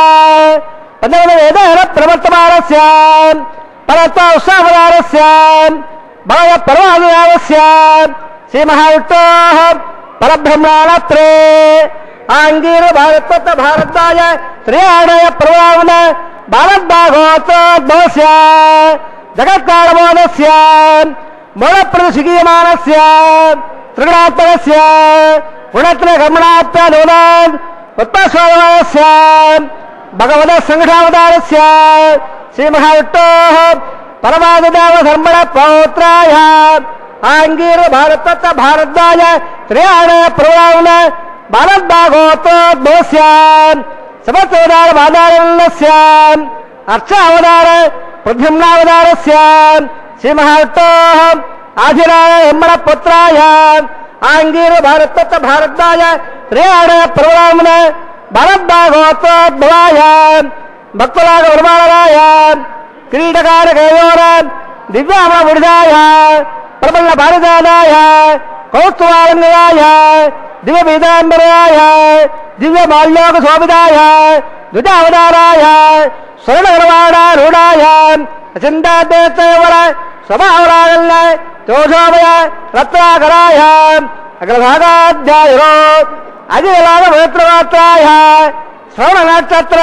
पदवेदेन प्रवर्तमानस्य परत्वावसावतारस्य भगव परमादिनामस्य श्रीमहाविष्णोः परब्रह्मणात्रे आंगीर भारतत्व भारद्वाज त्रयाण प्रवरामण भारद्वागोत्रोद्भवस्य जगत्कारणबोधस्य मूलप्रतिशिखीयमानस्य त्रिगुणात्मकस्य गुणत्रयगमनात्मनोदान् उत्पत्स्वभावस्य भगवतः संघटावतारस्य श्रीमहाविष्णोः परमादिदेवधर्मण पौत्राय आंगीर भारतत्व भारद्वाज त्रयाण प्रवरामण भारद्वागोत्रोद्भवस्य समस्तवतार बाधारण्यस्य अर्चावतार प्रद्युम्नावतारस्य श्रीमहाविष्णोः आधिराय ब्रह्मण पुत्राय आंगीर भारतत्व भारद्वाज त्रयाण प्रवरामण भारद्वागोत्रोद्भवाय भक्तराग वर्माणराय क्रीडकारकेयोर दिव्यामृताय प्रबल भारदानाय कौस्तुभालंगाय दिव्यपीतांबराय दिव्यमाल्योक शोभिताय द्विजावताराय स्वर्णगर्वाणारूढाय चिंतादेवर स्वभावरागल्य दोषोमय रत्नाकराय अग्रभागाध्यायो अजिलाभ पवित्रमात्राय श्रवण नक्षत्र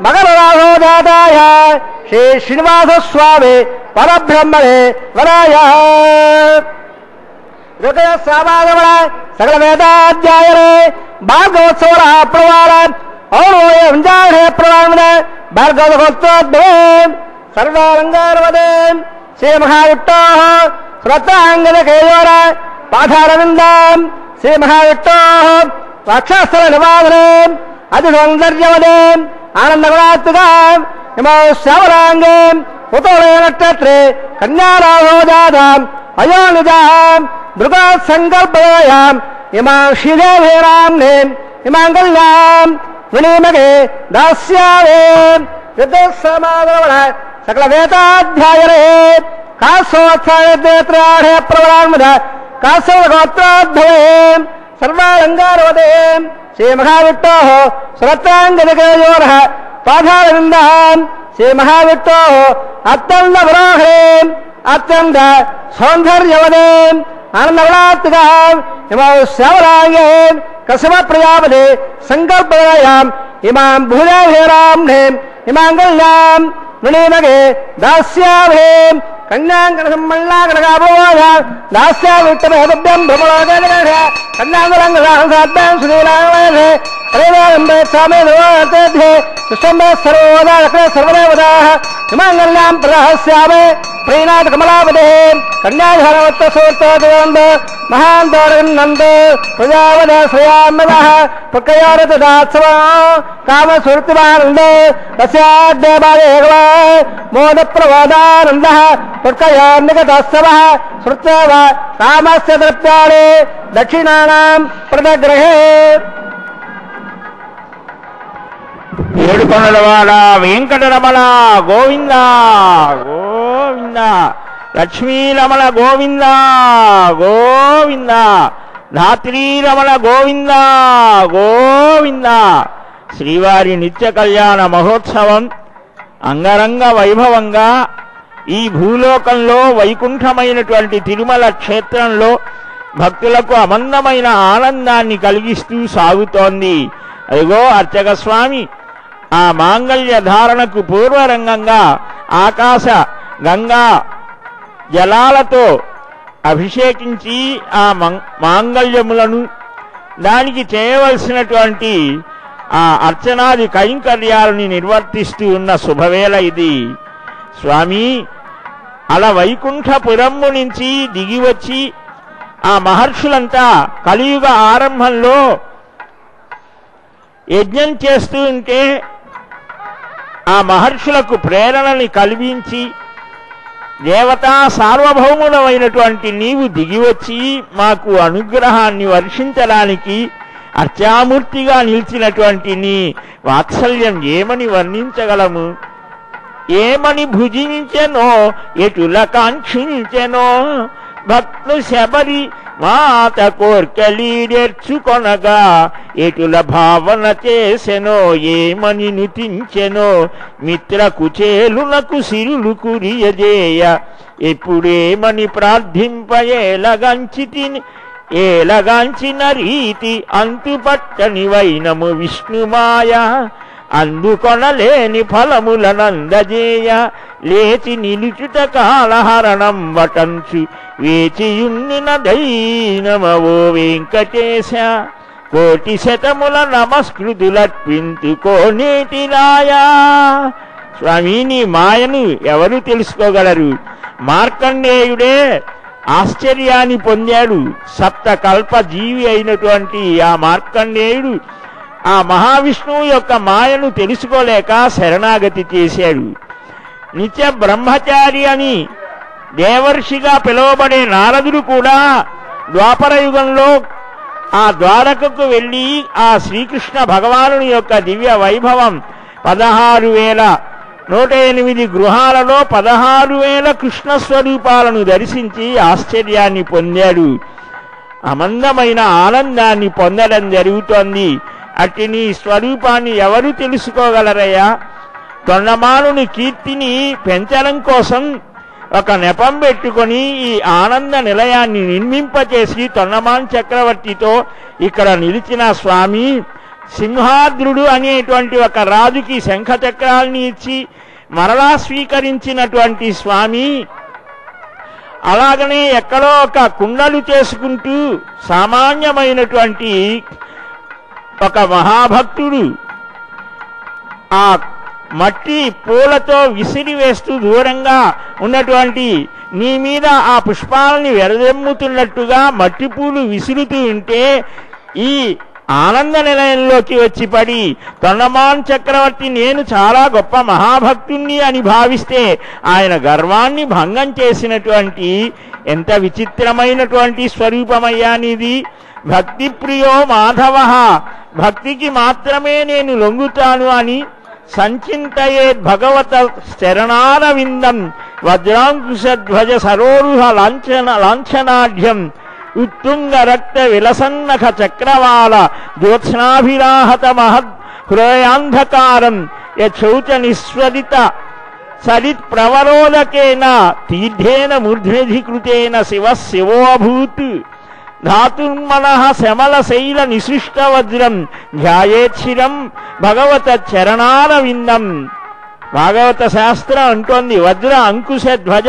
मकरराघोजाताय श्री श्रीनिवास स्वामी परब्रह्मणे वराय हृदय सामागमन सकल वेदाध्यायने भागवत्सव प्रवाण और प्रवाण भार्गवोत्तोद्भवे सर्वालंकारवदे श्री महाविष्णोः श्रोत्रांगदकेयोर पाठारविन्दं श्री महाविष्णोः वक्षस्थल निवासने अतिसौन्दर्यवदे आनन्दगुणात्मकां इमौ श्यामलांगे उतोलय नक्षत्रे कन्याराघोजाताम् अयोनिजां मृगसङ्कल्पयाम् इमां श्रीदेवीराम्ने इमाङ्गल्यां विनीमगे दास्यामे विद्युत्समागमन सकल वेदाध्यायने कासोत्सवत्राढे प्रवरान्मद कासवगोत्रोद्भवे सर्वालङ्कारवदे श्रीमहाविष्णोः श्रोत्राङ्गदकेयोरः पाठारविन्दं श्रीमहाविष्णोः अत्यन्तमनोहरे अत्यन्त सौन्दर्यवदे आनन्दगुणात्मकाम् इमौ श्यामलाङ्गे कसमप्रजापदे सङ्कल्पयाम् इमां भुजभेराम्ने इमाङ्गल्यां नृणीमगे दास्याभे कन्याङ्कनसम्मल्लाकनकाभोज दास्याविष्टमहतभ्यं भ्रमणोदय कन्याङ्गलङ्गसाहसाभ्यां सुधीरामये स्वामी सर्वदेवता हिमांगल्यां प्रहस्यामे प्रीनाथ कमलावते कन्याधरवत्तसूर्तोदयन्द महान्तरनन्द प्रजावद श्रेयामदः प्रकयारतदात्सव कामसुरतिमानन्द तस्याद्देवादेव मोदप्रवादानन्दः प्रकयान्निकतस्तवः श्रुतव कामस्य द्रव्याणि दक्षिणानां प्रदग्रहे ఏడుకొండలవాడ వెంకటరమణ గోవింద గోవింద లక్ష్మీరమణ గోవింద గోవింద ధాత్రీరమణ గోవింద గోవింద శ్రీవారి నిత్య కళ్యాణ మహోత్సవం అంగరంగ వైభవంగా ఈ భూలోకంలో వైకుంఠమైనటువంటి తిరుమల క్షేత్రంలో భక్తులకు అమందమైన ఆనందాన్ని కలిగిస్తూ సాగుతోంది. అదిగో అర్చక స్వామి ఆ మాంగళ్య ధారణకు పూర్వరంగంగా ఆకాశ గంగా జలాలతో అభిషేకించి ఆ మాంగళ్యములను దానికి చేయవలసినటువంటి ఆ అర్చనాది కైంకర్యాలని నిర్వర్తిస్తూ ఉన్న శుభవేళ ఇది. స్వామి అలా వైకుంఠపురమ్ము నుంచి దిగివచ్చి ఆ మహర్షులంతా కలియుగ ఆరంభంలో యజ్ఞం చేస్తూ ఉంటే ఆ మహర్షులకు ప్రేరణని కలిగించి దేవతా సార్వభౌముడమైనటువంటి నీవు దిగివచ్చి మాకు అనుగ్రహాన్ని వర్షించడానికి అర్చామూర్తిగా నిలిచినటువంటి నీ వాత్సల్యం ఏమని వర్ణించగలము? ఏమని భుజించెనో ఎటుల కాంక్షించెనో భక్తు శబరి మాత కోర్కెలీడెర్చుకొనగా ఎటుల భావన చేసెనో ఏమని నుతించెనో మిత్ర కుచేలునకు సిరులు కురియజేయ ఎప్పుడేమని ఏలగాంచిన రీతి అంతుపట్టని వైనము విష్ణుమాయ అందుకొనలేని ఫలములనందజేయ లేచి నిలుచుట కాలహరణం వటంచు వేచియున్నిన దైనమవో వెంకటేశ కోటి శతముల నమస్కృతులర్పించుకోనేటిరాయా. స్వామి నీ మాయను ఎవరు తెలుసుకోగలరు? మార్కండేయుడే ఆశ్చర్యాన్ని పొందాడు. సప్త కల్ప జీవి అయినటువంటి ఆ మార్కండేయుడు ఆ మహావిష్ణువు యొక్క మాయను తెలుసుకోలేక శరణాగతి చేశాడు. నిత్య బ్రహ్మచారి అని దేవర్షిగా పిలువబడే నారదుడు కూడా ద్వాపర యుగంలో ఆ ద్వారకకు వెళ్ళి ఆ శ్రీకృష్ణ భగవానుని యొక్క దివ్య వైభవం 16,108 గృహాలలో 16,000 కృష్ణ స్వరూపాలను దర్శించి ఆశ్చర్యాన్ని పొందాడు. అమందమైన ఆనందాన్ని పొందడం జరుగుతోంది. అట్టి నీ స్వరూపాన్ని ఎవరు తెలుసుకోగలరయ్యా? తొండమానుని కీర్తిని పెంచడం కోసం ఒక నెపం పెట్టుకొని ఈ ఆనంద నిలయాన్ని నిర్మింపచేసి తొండమాన్ చక్రవర్తితో ఇక్కడ నిలిచిన స్వామి సింహాద్రుడు అనేటువంటి ఒక రాజుకి శంఖ చక్రాల్ని ఇచ్చి మరలా స్వీకరించినటువంటి స్వామి అలాగనే ఎక్కడో ఒక కుండలు చేసుకుంటూ సామాన్యమైనటువంటి ఒక మహాభక్తుడు ఆ మట్టి పూలతో విసిరివేస్తూ దూరంగా ఉన్నటువంటి నీ మీద ఆ పుష్పాలని వెరదెమ్ముతున్నట్టుగా మట్టి పూలు విసురుతూ ఉంటే ఈ ఆనంద నిలయంలోకి వచ్చి పడి తొండమాన్ చక్రవర్తి నేను చాలా గొప్ప మహాభక్తుణ్ణి అని భావిస్తే ఆయన గర్వాన్ని భంగం చేసినటువంటి ఎంత విచిత్రమైనటువంటి స్వరూపమయ్యానిది. భక్తి ప్రియో మాధవ భక్తికి మాత్రమే నేను లొంగుతాను అని సంచింతయేద్ భగవత శరణారవిందం వజ్రాంకుశధ్వజ సరోరుహ లాంఛనాఢ్యం ఉత్తుంగ రక్త విలసన్నఖ చక్రవాల జ్యోత్స్నాభిరాహత మహద్ హృదయాంధకారం యశౌచ నిస్వరిత సరిత్ ప్రవరోదకేన తీర్థేన మూర్ధ్నిధికృతేన శివ శివోభూత్ ధాతుర్మనః శమల శైల నిసృష్ట వజ్రం ధ్యాయేచ్చిరం భగవత చరణారవిందం. భాగవత శాస్త్రం అంటోంది వజ్ర అంకుశ ధ్వజ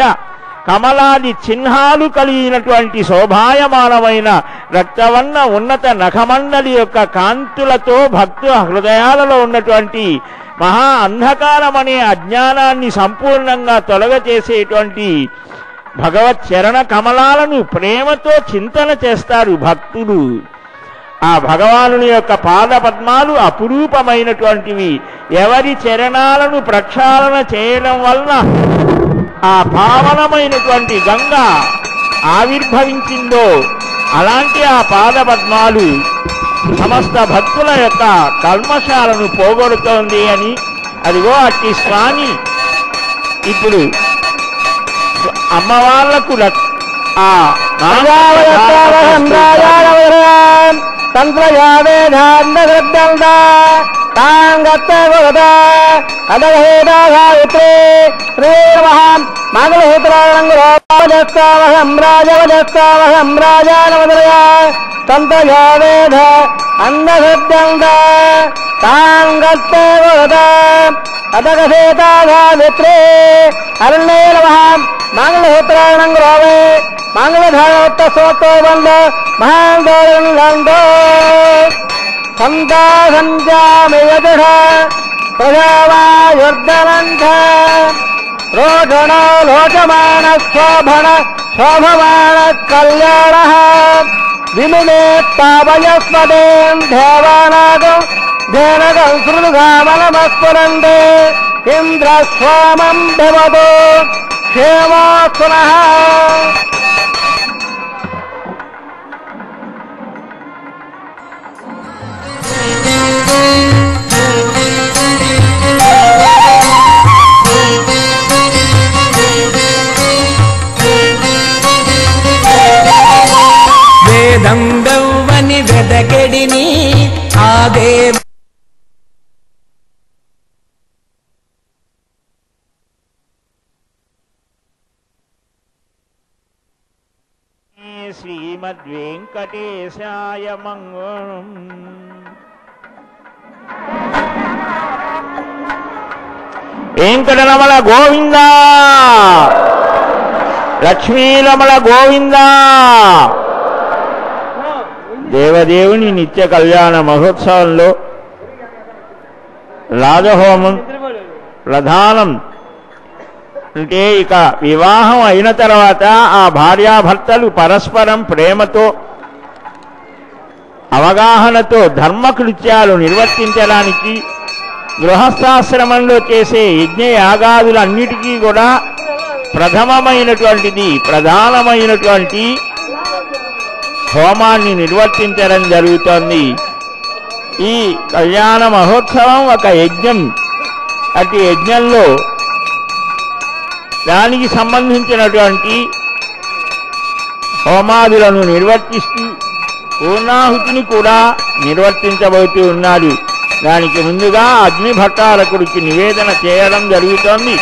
కమలాది చిహ్నాలు కలిగినటువంటి శోభాయమానమైన రక్తవర్ణ ఉన్నత నఖమండలి యొక్క కాంతులతో భక్తుల హృదయాలలో ఉన్నటువంటి మహా అంధకారం అనే అజ్ఞానాన్ని సంపూర్ణంగా తొలగచేసేటువంటి భగవత్ చరణ కమలాలను ప్రేమతో చింతన చేస్తారు భక్తులు. ఆ భగవానుని యొక్క పాద పద్మాలు అపురూపమైనటువంటివి. ఎవరి చరణాలను ప్రక్షాళన చేయడం వలన ఆ పావనమైనటువంటి గంగ ఆవిర్భవించిందో అలాంటి ఆ పాద పద్మాలు సమస్త భక్తుల యొక్క కల్మషాలను పోగొడుతోంది అని. అదిగో అట్టి స్వామి ఇప్పుడు అమ్మవార్లకు ఆ మంగళసూత్రాంగం రాజవదస్తావహం రాజానవదయా తంత్రయావేధ అందశబ్దంద తాంగత్తే అదగసేతాధావిత్రే అరుణే నమః మంగళసూత్రాణం రోవే మంగళధారవత్త సోతో బంధ మహాందో సంతా సంజామియజ ప్రజావాయుర్ధనంధ రోషణ లోచమాన శోభన శోభమాన కళ్యాణ విమునే తావయస్మదేం దేవానాగం ధేనగం శృగామలమస్ఫురందే ఇంద్రస్వామం భవతు క్షేమోస్తునః. వేదం గౌవని వెదగడిని ఆదే శ్రీమద్వేంకటేశాయ మంగళం. వెంకటరమణ గోవింద, లక్ష్మీరమణ గోవింద. దేవదేవుని నిత్య కళ్యాణ మహోత్సవంలో రాజహోమం ప్రధానం. అంటే ఇక వివాహం అయిన తర్వాత ఆ భార్యాభర్తలు పరస్పరం ప్రేమతో అవగాహనతో ధర్మకృత్యాలు నిర్వర్తించడానికి గృహస్థాశ్రమంలో చేసే యజ్ఞ యాగాదులన్నిటికీ కూడా ప్రథమమైనటువంటిది ప్రధానమైనటువంటి హోమాన్ని నిర్వర్తించడం జరుగుతోంది. ఈ కళ్యాణ మహోత్సవం ఒక యజ్ఞం. అటు యజ్ఞంలో దానికి సంబంధించినటువంటి హోమాదులను నిర్వర్తిస్తూ పూర్ణాహుతిని కూడా నిర్వర్తించబోతూ ఉన్నారు. దానికి ముందుగా అగ్నిభట్టారకుడికి నివేదన చేయడం జరుగుతోంది.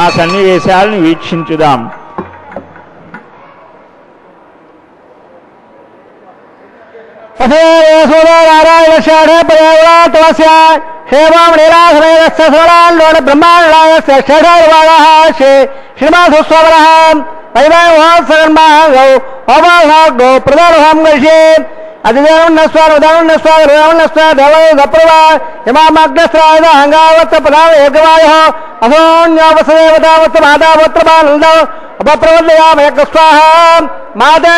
ఆ సన్నివేశాలను వీక్షించుదాం. మాతా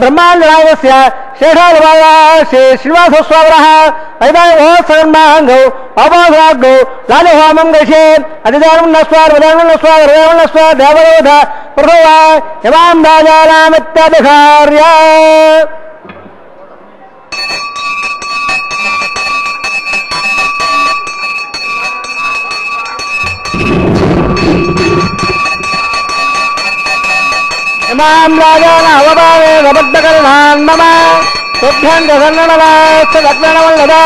బ్రహ్మాండ शेषादिवाया श्री श्रीनिवासस्वामिनः वैदायोत्सवन्माहङ्गौ अवोधाग्गौ राजहोमं गृहे अधिदानं नस्वार वदानं नस्वार हृदयं नस्वार देवयोध प्रभवा इमां राजानामित्यादिहार्य इमां राजानावभावे गबद्धकरणान् मम तुभ्यं जसन्ननलास्तदग्नवल्लदा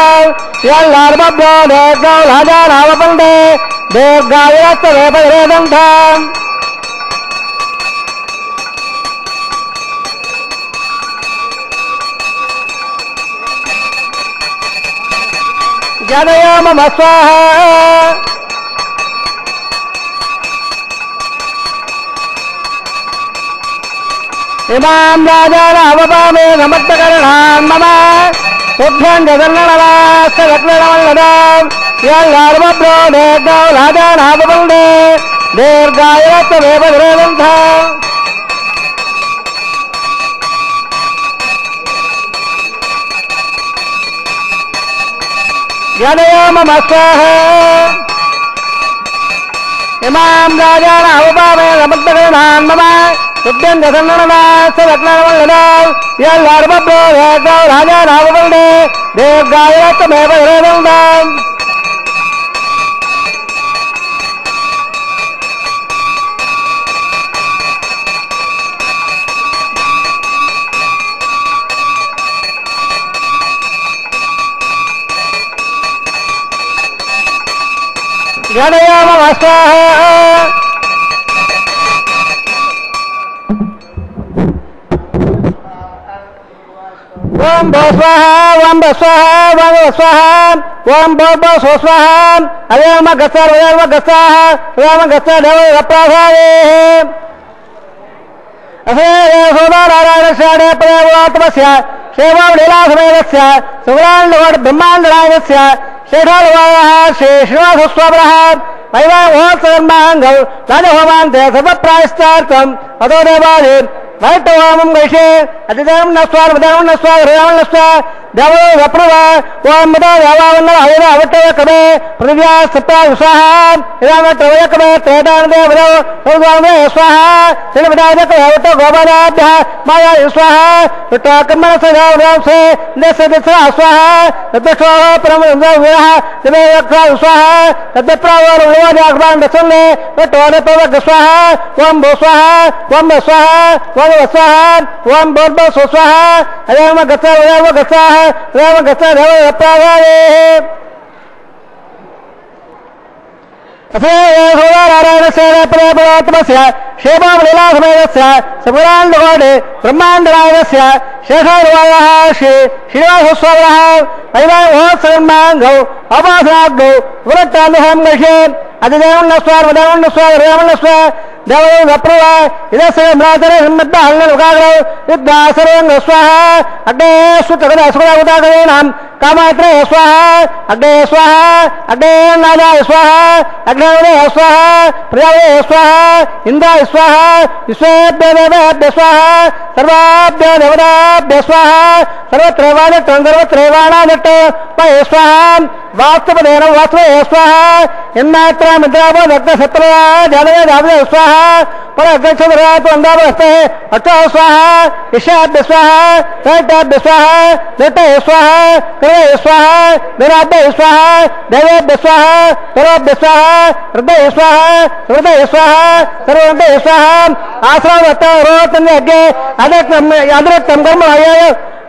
यल्लार्मभ्यो देग्गौ राजानावपन्दे देग्गायस्तवेपदरेदन्ताम् जनयो मम स्वाहा इमां राजानावभावे गबद्धकरणान् मम तुभ्यं जसन्ननलास्तदग्नवल्लदा यल्लार्मभ्यो देग्गौ राजानावपन्दे देग्गायस्तवेपदरेदन्ताम् जनयो मम स्वाहा इमां राजानावभावे गबद्धकरणान् मम तुभ्यं जसन्ननलास्तदग्नवल्लदा यल्लार्मभ्यो देग्गौ राजानावपन्दे देग्गायस्तवेपदरेदन्ताम् जनयो मम स्वाहा ओम भो स्वाहा ओम भो स्वाहा ओम भो स्वाहा ओम भो भो स्वाहा अयम गस्सर अयम गस्साः अयम गस्सर देव रप्रासाये असे सोदारायणस्य प्रेमोत्तमस्य सेवां लीलासमेतस्य सुग्राण्डवड ब्रह्माण्डनायकस्य शेषादिवायः श्री श्रीनिवासस्वामिनः वैवाहोत्सवन्माहङ्गौ राजहोमान्ते सर्वप्रायश्चार्थम् अतो देवादि वैष्णवामं गृहे अधिदानं नस्वार वदानं नस्वार हृदयं नस्वार देवो वप्रवा ओम मदा देवावन्न हरिरा अवटय कमे पृथिव्या सप्ता स्वाहा इदाम त्रवय कमे त्रेदान देवो सर्वांगे स्वाहा श्रीमदाय कवट गोपादाभ्यः माया स्वाहा विट्टाकर्मण सदावराम से नसदस्रा स्वाहा तत्सो परमविरः देवे यक्षा स्वाहा तद्प्रावर उलवाजागवान दसले विट्टोने पवक स्वाहा ओम भो स्वाहा ओम स्वाहा ओम स्वाहा ओम भो स्वाहा अयम गस्साः राम गस्सा देव रप्रासाये सोदारायणस्य प्रेमोत्तमस्य क्षेमां लीलासमेतस्य सुग्राण्डवड ब्रह्माण्डनायकस्य शेषादिवायः श्री श्रीनिवासस्वामिनः वैवाहोत्सवन्माहङ्गौ अवासनाग्गौ वृत्तानुहं गृहे अधिदेवं नस्वार वदानं नस्वार हृदयं नस्वार देवयो वप्रवा इदस्य म्रातरे सम्मद्दा हल्लनुकाग्रौ विद्वासरं स्वाहा अग्ने सुतगदासुरावतागरेणां कामात्रे स्वाहा अग्ने स्वाहा अग्ने नाजाय स्वाहा अग्ने स्वाहा प्रजावे स्वाहा इंद्राय स्वाहा विश्वेभ्यो देवेभ्यो स्वाहा सर्वाभ्यो देवताभ्यो स्वाहा सर्वत्रैवाणिट् पय स्वाहा वास्तवदेन वास्तवे स्वाहा इन्मात्रा मित्रावो दग्धशत्रया जादवे जादवे स्वाहा परअग्रक्षरातो अंधावस्ते अट्टो स्वाहा ईशाभ्य स्वाहा रैताभ्य स्वाहा नटय स्वाहा करे स्वाहा निराभ्य स्वाहा देवेभ्य स्वाहा सर्वभ्य स्वाहा हृदय स्वाहा हृदय स्वाहा सर्वभ्य स्वाहा आश्रमवत रोतन्यज्ञे अदृक्तं कर्म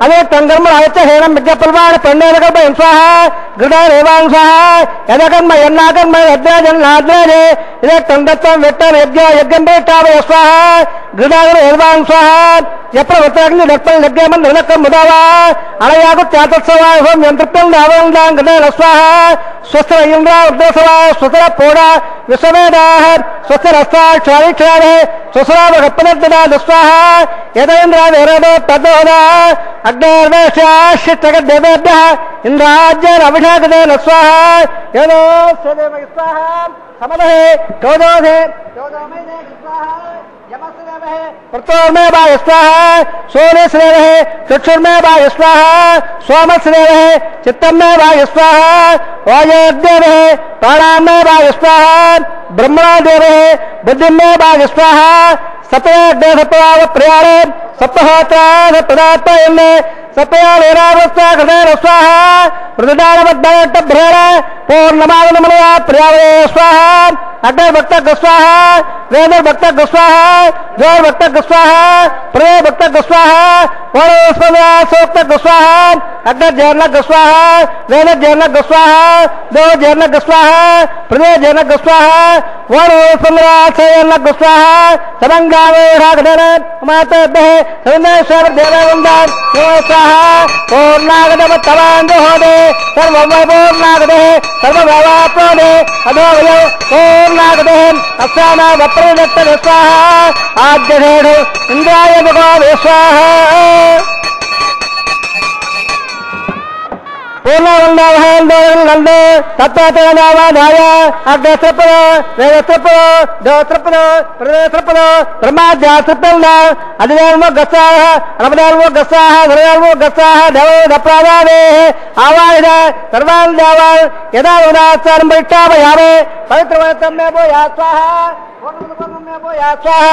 अदे तंगर्म आयत्य हेरम विज्ञापल्वाण पंडेलकल्पयं स्वाहा गृढरेवां स्वाहा यदकर्म यन्नाकर्म यज्ञजन्नाद्रे इदे तंदत्तं वेट्टन यज्ञं वेट्टावय स्वाहा गृढरेवां स्वाहा यप्रवृत्ताग्नि दक्पल यज्ञमं निर्लक्कं मुदावा अणयागु चातत्सवा होम यंत्रप्तं दावंदां गृढल स्वाहा स्वस्थ इंद्र उद्दसवा स्वस्थ पोड़ा विश्ववेदाः स्वस्थ रस्ता क्षारिक्षारे स्वस्राव गप्पदत्तदा स्वाहा यदेन्द्र वेरदो तद्दोदा अग्नेर्वेश्याश्चित्तगद्देवेभ्यः इन्द्राज्येन अभिषेकतेन स्वाहा यदो स्वदेव स्वाहा समदहे चौदोधे चौदोमये स्वाहा प्रतोर्मे वाय स्वाहा सोमेश्रेव चक्षुर्मे वाय स्वाहा सोमश्रेव चित्तमे वाय स्वाहा वायुदेव प्राणामे वाय स्वाहा ब्रह्मदेव बुद्धिमे वाय स्वाहा सप्तग्ने सप्ताव प्रयाणे सप्तहोत्रा सप्तदात्मयन्ने सप्तयालेरावस्ता घटेन स्वाहा प्रतिदानवद्भ्रेण पूर्णमागनमलया प्रयाणे स्वाहा अग्निर्भक्तः स्वाहा वेदर्भक्तः स्वाहा ज्योर्भक्तः स्वाहा प्रभक्तः स्वाहा वरुणस्पदासोक्तः स्वाहा अग्निर्जर्णः स्वाहा वेदर्जर्णः स्वाहा ज्योर्जर्णः स्वाहा प्रदेजर्णः स्वाहा वरुणस्पदासयर्णः स्वाहा समङ्गावेराघटेन मातेभ्यः सर्वेश्वरदेववन्दान् स्वाहा पूर्णागतवत्तवान्दोहोदे सर्ववैपूर्णागते सर्वभवाप्रोदे अधोवयो पूर्णागते अस्याना वप्रदत्तः स्वाहा आद्यधेढु इन्द्राय भगवान् स्वाहा पूर्णवन्दावहन्दो तत्त्वतेनावाधाय अग्रस्त्रपद वेदस्त्रपद दोस्त्रपद प्रदेस्त्रपद ब्रह्माद्यास्त्रपद अधिदेवगस्साः रमदेवगस्साः धरदेवगस्साः देवदप्रादादेः आवाहिद सर्वान् देवान् यदा उदात्सारं परिष्ठापयामे पवित्रवतमे भो या स्वाहा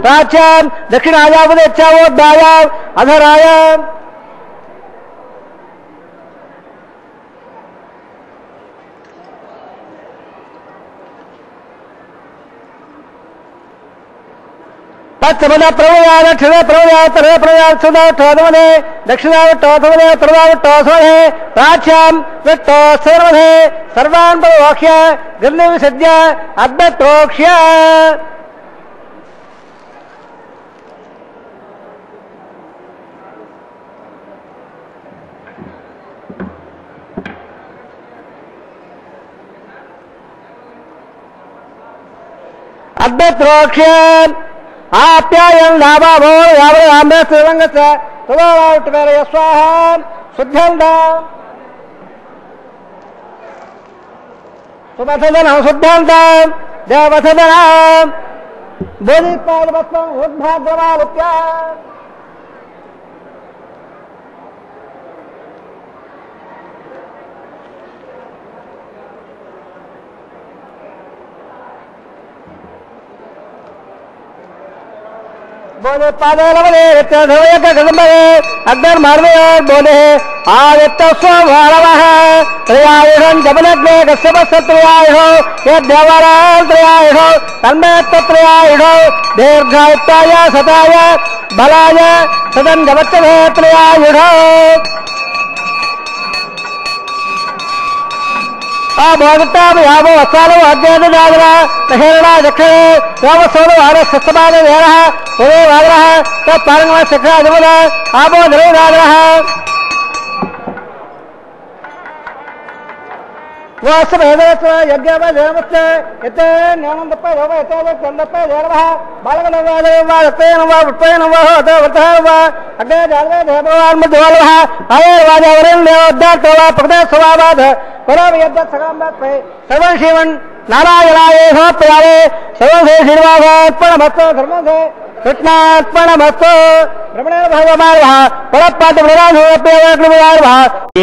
प्राच्यां दक्षिणायावदेच्छावोद्धायाम् अधरायाम् पश्चिम प्रवया दक्षिण प्रवया उत्तर प्रवया सुधा टोधमने दक्षिण टोधमने उत्तर टोधमने प्राच्यां विट्टो सर्वधे सर्वान् प्रवोक्ष्य गृह्ण विसज्य अद्भुतोक्ष्य अद्भुतोक्ष्य आप्यायन लाभा भो यावरे आम्रे श्रीरंगस्य तदोरावटवेरय स्वाहा शुद्धंदा सुमथदन शुद्धंदा देवथदन बोधिपादवत्वं उद्भाद्रवालुप्या बोले पादे लवले धवयक गगंबरे अग्नि मार्वे और बोले आदित्य स्वभावः त्रयायुधं जबलग्ने कश्यपस्त्रयायुधो यद्यवरात्रयायुधो तन्मेत्तत्रयायुधो दीर्घायुक्ताय सताय बलाय सदं जवच्चभे त्रयायुधो भोगताभयावो वस्तालो अज्ञातदागरा दहेरणा दक्षिणे सोमसोलो आर सस्तमाने देरः पुरे वागरः तत्पारंगमा शिखरा जमुना आपो धरे दागरः वासभेदवत्र यज्ञापदेवस्य यते ज्ञानन्दप्पे भव यते चन्दप्पे देवः बालकनवादेवादत्तेन वा वृत्तेन वा होतवृतः वा अग्ने जागरे देववान् मध्यवलः आयर्वादवरेण देवोद्धातो वा प्रदेशवाबाध परम यद्दत् सकाम्बत्वे सर्वं शिवन् नारायणाय समर्पयामि सर्वं श्रीर्वाभार्पणमस्तु धर्मं कृष्णार्पणमस्तु రమణ భగవాన్ పొరపాటు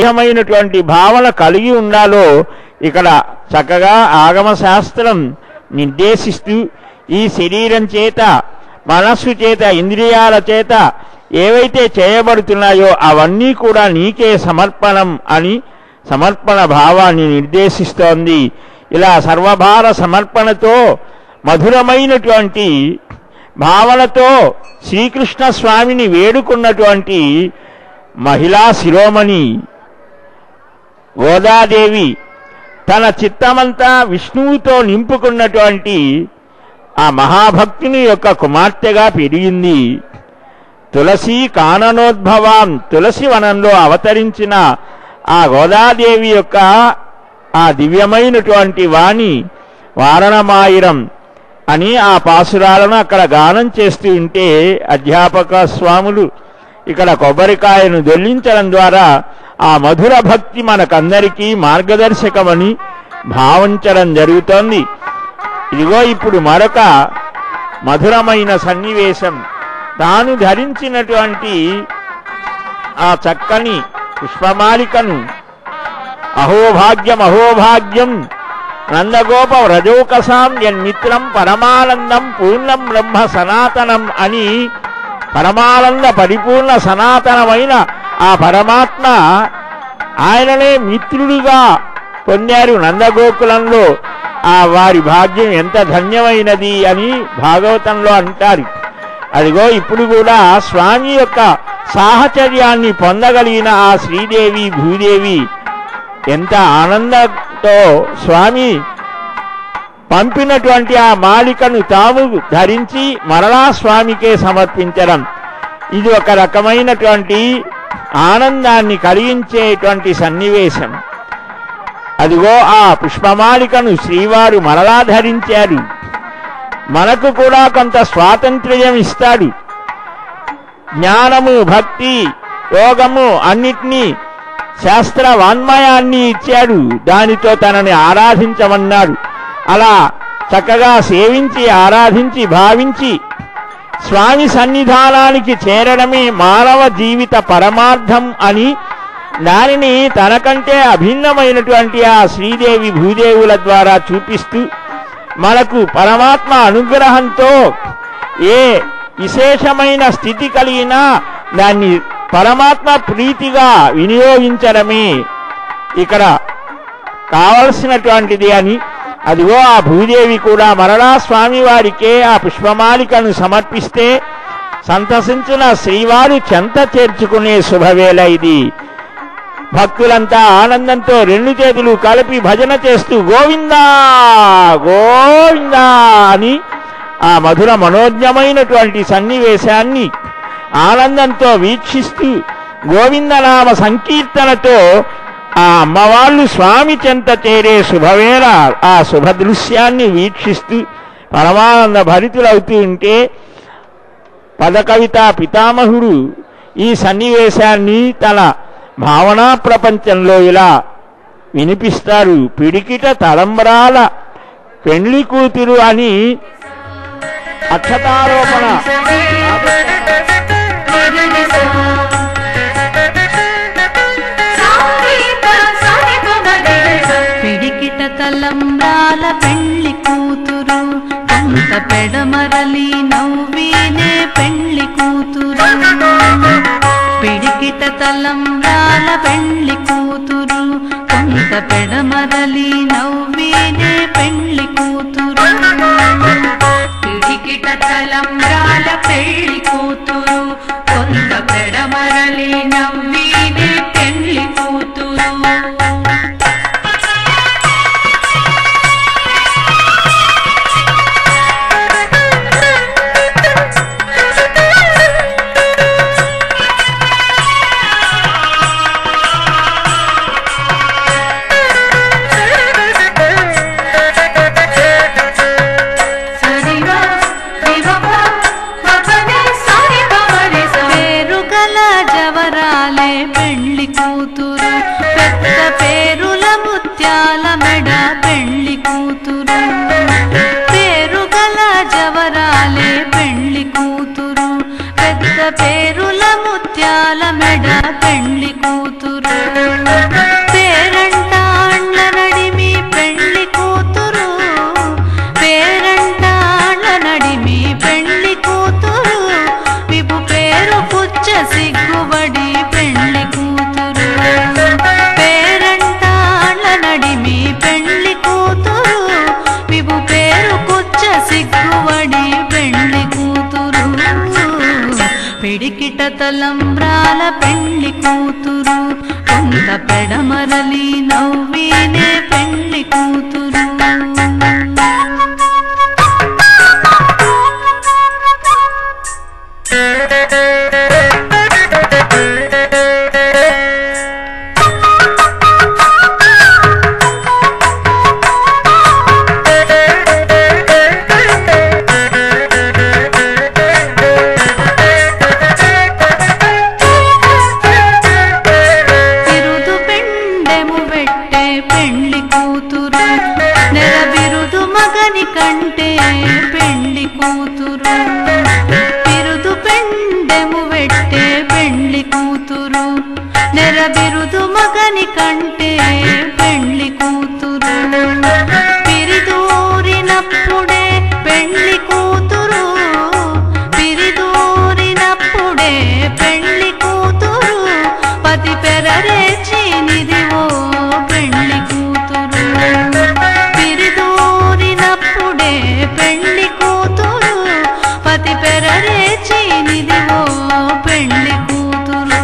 ఏమైనటువంటి భావన కలిగి ఉండాలో ఇక్కడ చక్కగా ఆగమ శాస్త్రం నిర్దేశిస్తూ ఈ శరీరం చేత మనస్సు చేత ఇంద్రియాల చేత ఏవైతే చేయబడుతున్నాయో అవన్నీ కూడా నీకే సమర్పణం అని సమర్పణ భావాన్ని నిర్దేశిస్తోంది. ఇలా సర్వభార సమర్పణతో మధురమైనటువంటి భావనతో శ్రీకృష్ణ స్వామిని వేడుకున్నటువంటి మహిళా శిరోమణి గోదాదేవి తన చిత్తమంతా విష్ణువుతో నింపుకున్నటువంటి ఆ మహాభక్తుని యొక్క కుమార్తెగా పెరిగింది. తులసి కాననోద్భవాం తులసి వనంలో అవతరించిన ఆ గోదాదేవి యొక్క ఆ దివ్యమైనటువంటి వాణి వారణమాయిరం అని ఆ పాసురాలను అక్కడ గానం చేస్తూ ఉంటే అధ్యాపక స్వాములు ఇక్కడ కొబ్బరికాయను దొల్లించడం ద్వారా ఆ మధుర భక్తి మనకందరికీ మార్గదర్శకమని భావించడం జరుగుతోంది. ఇదిగో ఇప్పుడు మరొక మధురమైన సన్నివేశం. తాను ధరించినటువంటి ఆ చక్కని పుష్పమాలికను అహోభాగ్యం అహోభాగ్యం నందగోప వ్రజోకసాం యన్మిత్రం పరమానందం పూర్ణం బ్రహ్మ సనాతనం అని పరమానంద పరిపూర్ణ సనాతనమైన ఆ పరమాత్మ ఆయననే మిత్రుడిగా పొందారు నందగోకులంలో. ఆ వారి భాగ్యం ఎంత ధన్యమైనది అని భాగవతంలో అంటారు. అదిగో ఇప్పుడు కూడా స్వామి యొక్క సాహచర్యాన్ని పొందగలిగిన ఆ శ్రీదేవి భూదేవి ఎంత ఆనందంతో స్వామి పంపినటువంటి ఆ మాలికను తాము ధరించి మరలా స్వామికే సమర్పించడం, ఇది ఒక రకమైనటువంటి ఆనందాన్ని కలిగించేటువంటి సన్నివేశం. అదిగో ఆ పుష్పమాలికను శ్రీవారు మరలా ధరించారు. మనకు కూడా కొంత స్వాతంత్ర్యం ఇస్తాడు. జ్ఞానము భక్తి యోగము అన్నిటినీ శాస్త్ర వాన్మయాన్ని ఇచ్చాడు. దానితో తనని ఆరాధించమన్నాడు. అలా చక్కగా సేవించి ఆరాధించి భావించి స్వామి సన్నిధానానికి చేరడమే మానవ జీవిత పరమార్థం అని దానిని తనకంటే అభిన్నమైనటువంటి ఆ శ్రీదేవి భూదేవుల ద్వారా చూపిస్తూ మనకు పరమాత్మ అనుగ్రహంతో ఏ విశేషమైన స్థితి కలిగినా దాన్ని పరమాత్మ ప్రీతిగా వినియోగించడమే ఇక్కడ కావలసినటువంటిది అని. అదిగో ఆ భూదేవి కూడా మరలా స్వామివారికే ఆ పుష్పమాలికను సమర్పిస్తే సంతసించిన శ్రీవారు చెంత చేర్చుకునే శుభవేళ ఇది. భక్తులంతా ఆనందంతో రెండు చేతులు కలిపి భజన చేస్తూ గోవిందా గోవిందా అని ఆ మధుర మనోజ్ఞమైనటువంటి సన్నివేశాన్ని ఆనందంతో వీక్షిస్తూ గోవిందనామ సంకీర్తనతో ఆ అమ్మవాళ్ళు స్వామి చెంత చేరే శుభవేళ ఆ శుభ దృశ్యాన్ని వీక్షిస్తూ పరమానంద భరితులవుతూ ఉంటే పదకవితా పితామహుడు ఈ సన్నివేశాన్ని తన భావనా ప్రపంచంలో ఇలా వినిపిస్తారు. పిడికిట తలంబ్రాల పెండ్లి కూతురు అని అక్షతారోపణ పిడికిట తలంబ్రాల పెండ్లి కూతురు కొంత పెడమరలి నవ్వీనే పెండ్లి కూతురు. పిడికిట తలంబ్రాల పెండ్లి కూతురు కొంత పెడమరలి నవ్వీనే పెండ్లి కూతురు. పిడికిట తలంబ్రాల పెళ్లి కూతురు కొంత పెడమరలి నవ్వీనే పెళ్లి కూతురు. పేరుల ముత్యాల మెడ పెండ్లి కూతురు. పేరంటాళ్ళ నడిమి పెండ్లి కూతురు. పేరంటాళ్ళ నడిమి పెండ్లి కూతురు. విపు పేరు పుచ్చ సిగ్గుబడి పెండ్లి కూతురు. పేరంటాళ్ళ నడిమి పెండ్లి కూతురు. విపు పేరు పుచ్చ సిగ్గుబడి పెండ్లి కూతురు. పిడికిట తలంబ్రాల పెండ్లి కూతురు కొంత పెడమరలి నవ్వీనే పెండ్లి కూతురు. పెండ్లి కూతురు బిరుదు పెండెము వెట్టే పెండ్లి కూతురు నెర బిరుదు మగని కంటే పెండ్లి కూతురు పిరిదూరినప్పుడే పెండ్లి కూతురు పిరిదూరినప్పుడే పెండ్లి కూతురు పతి పెరరేచినిదివో పెండ్లి కూతురు పిరిదూరినప్పుడే పెండ్లి కూతురు పతి పెరరేచినిదివో పెండ్లి కూతురు.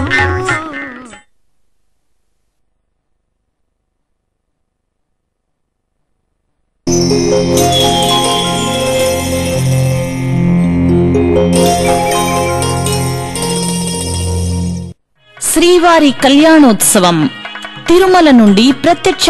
శ్రీవారి కళ్యాణోత్సవం తిరుమల నుండి ప్రత్యక్ష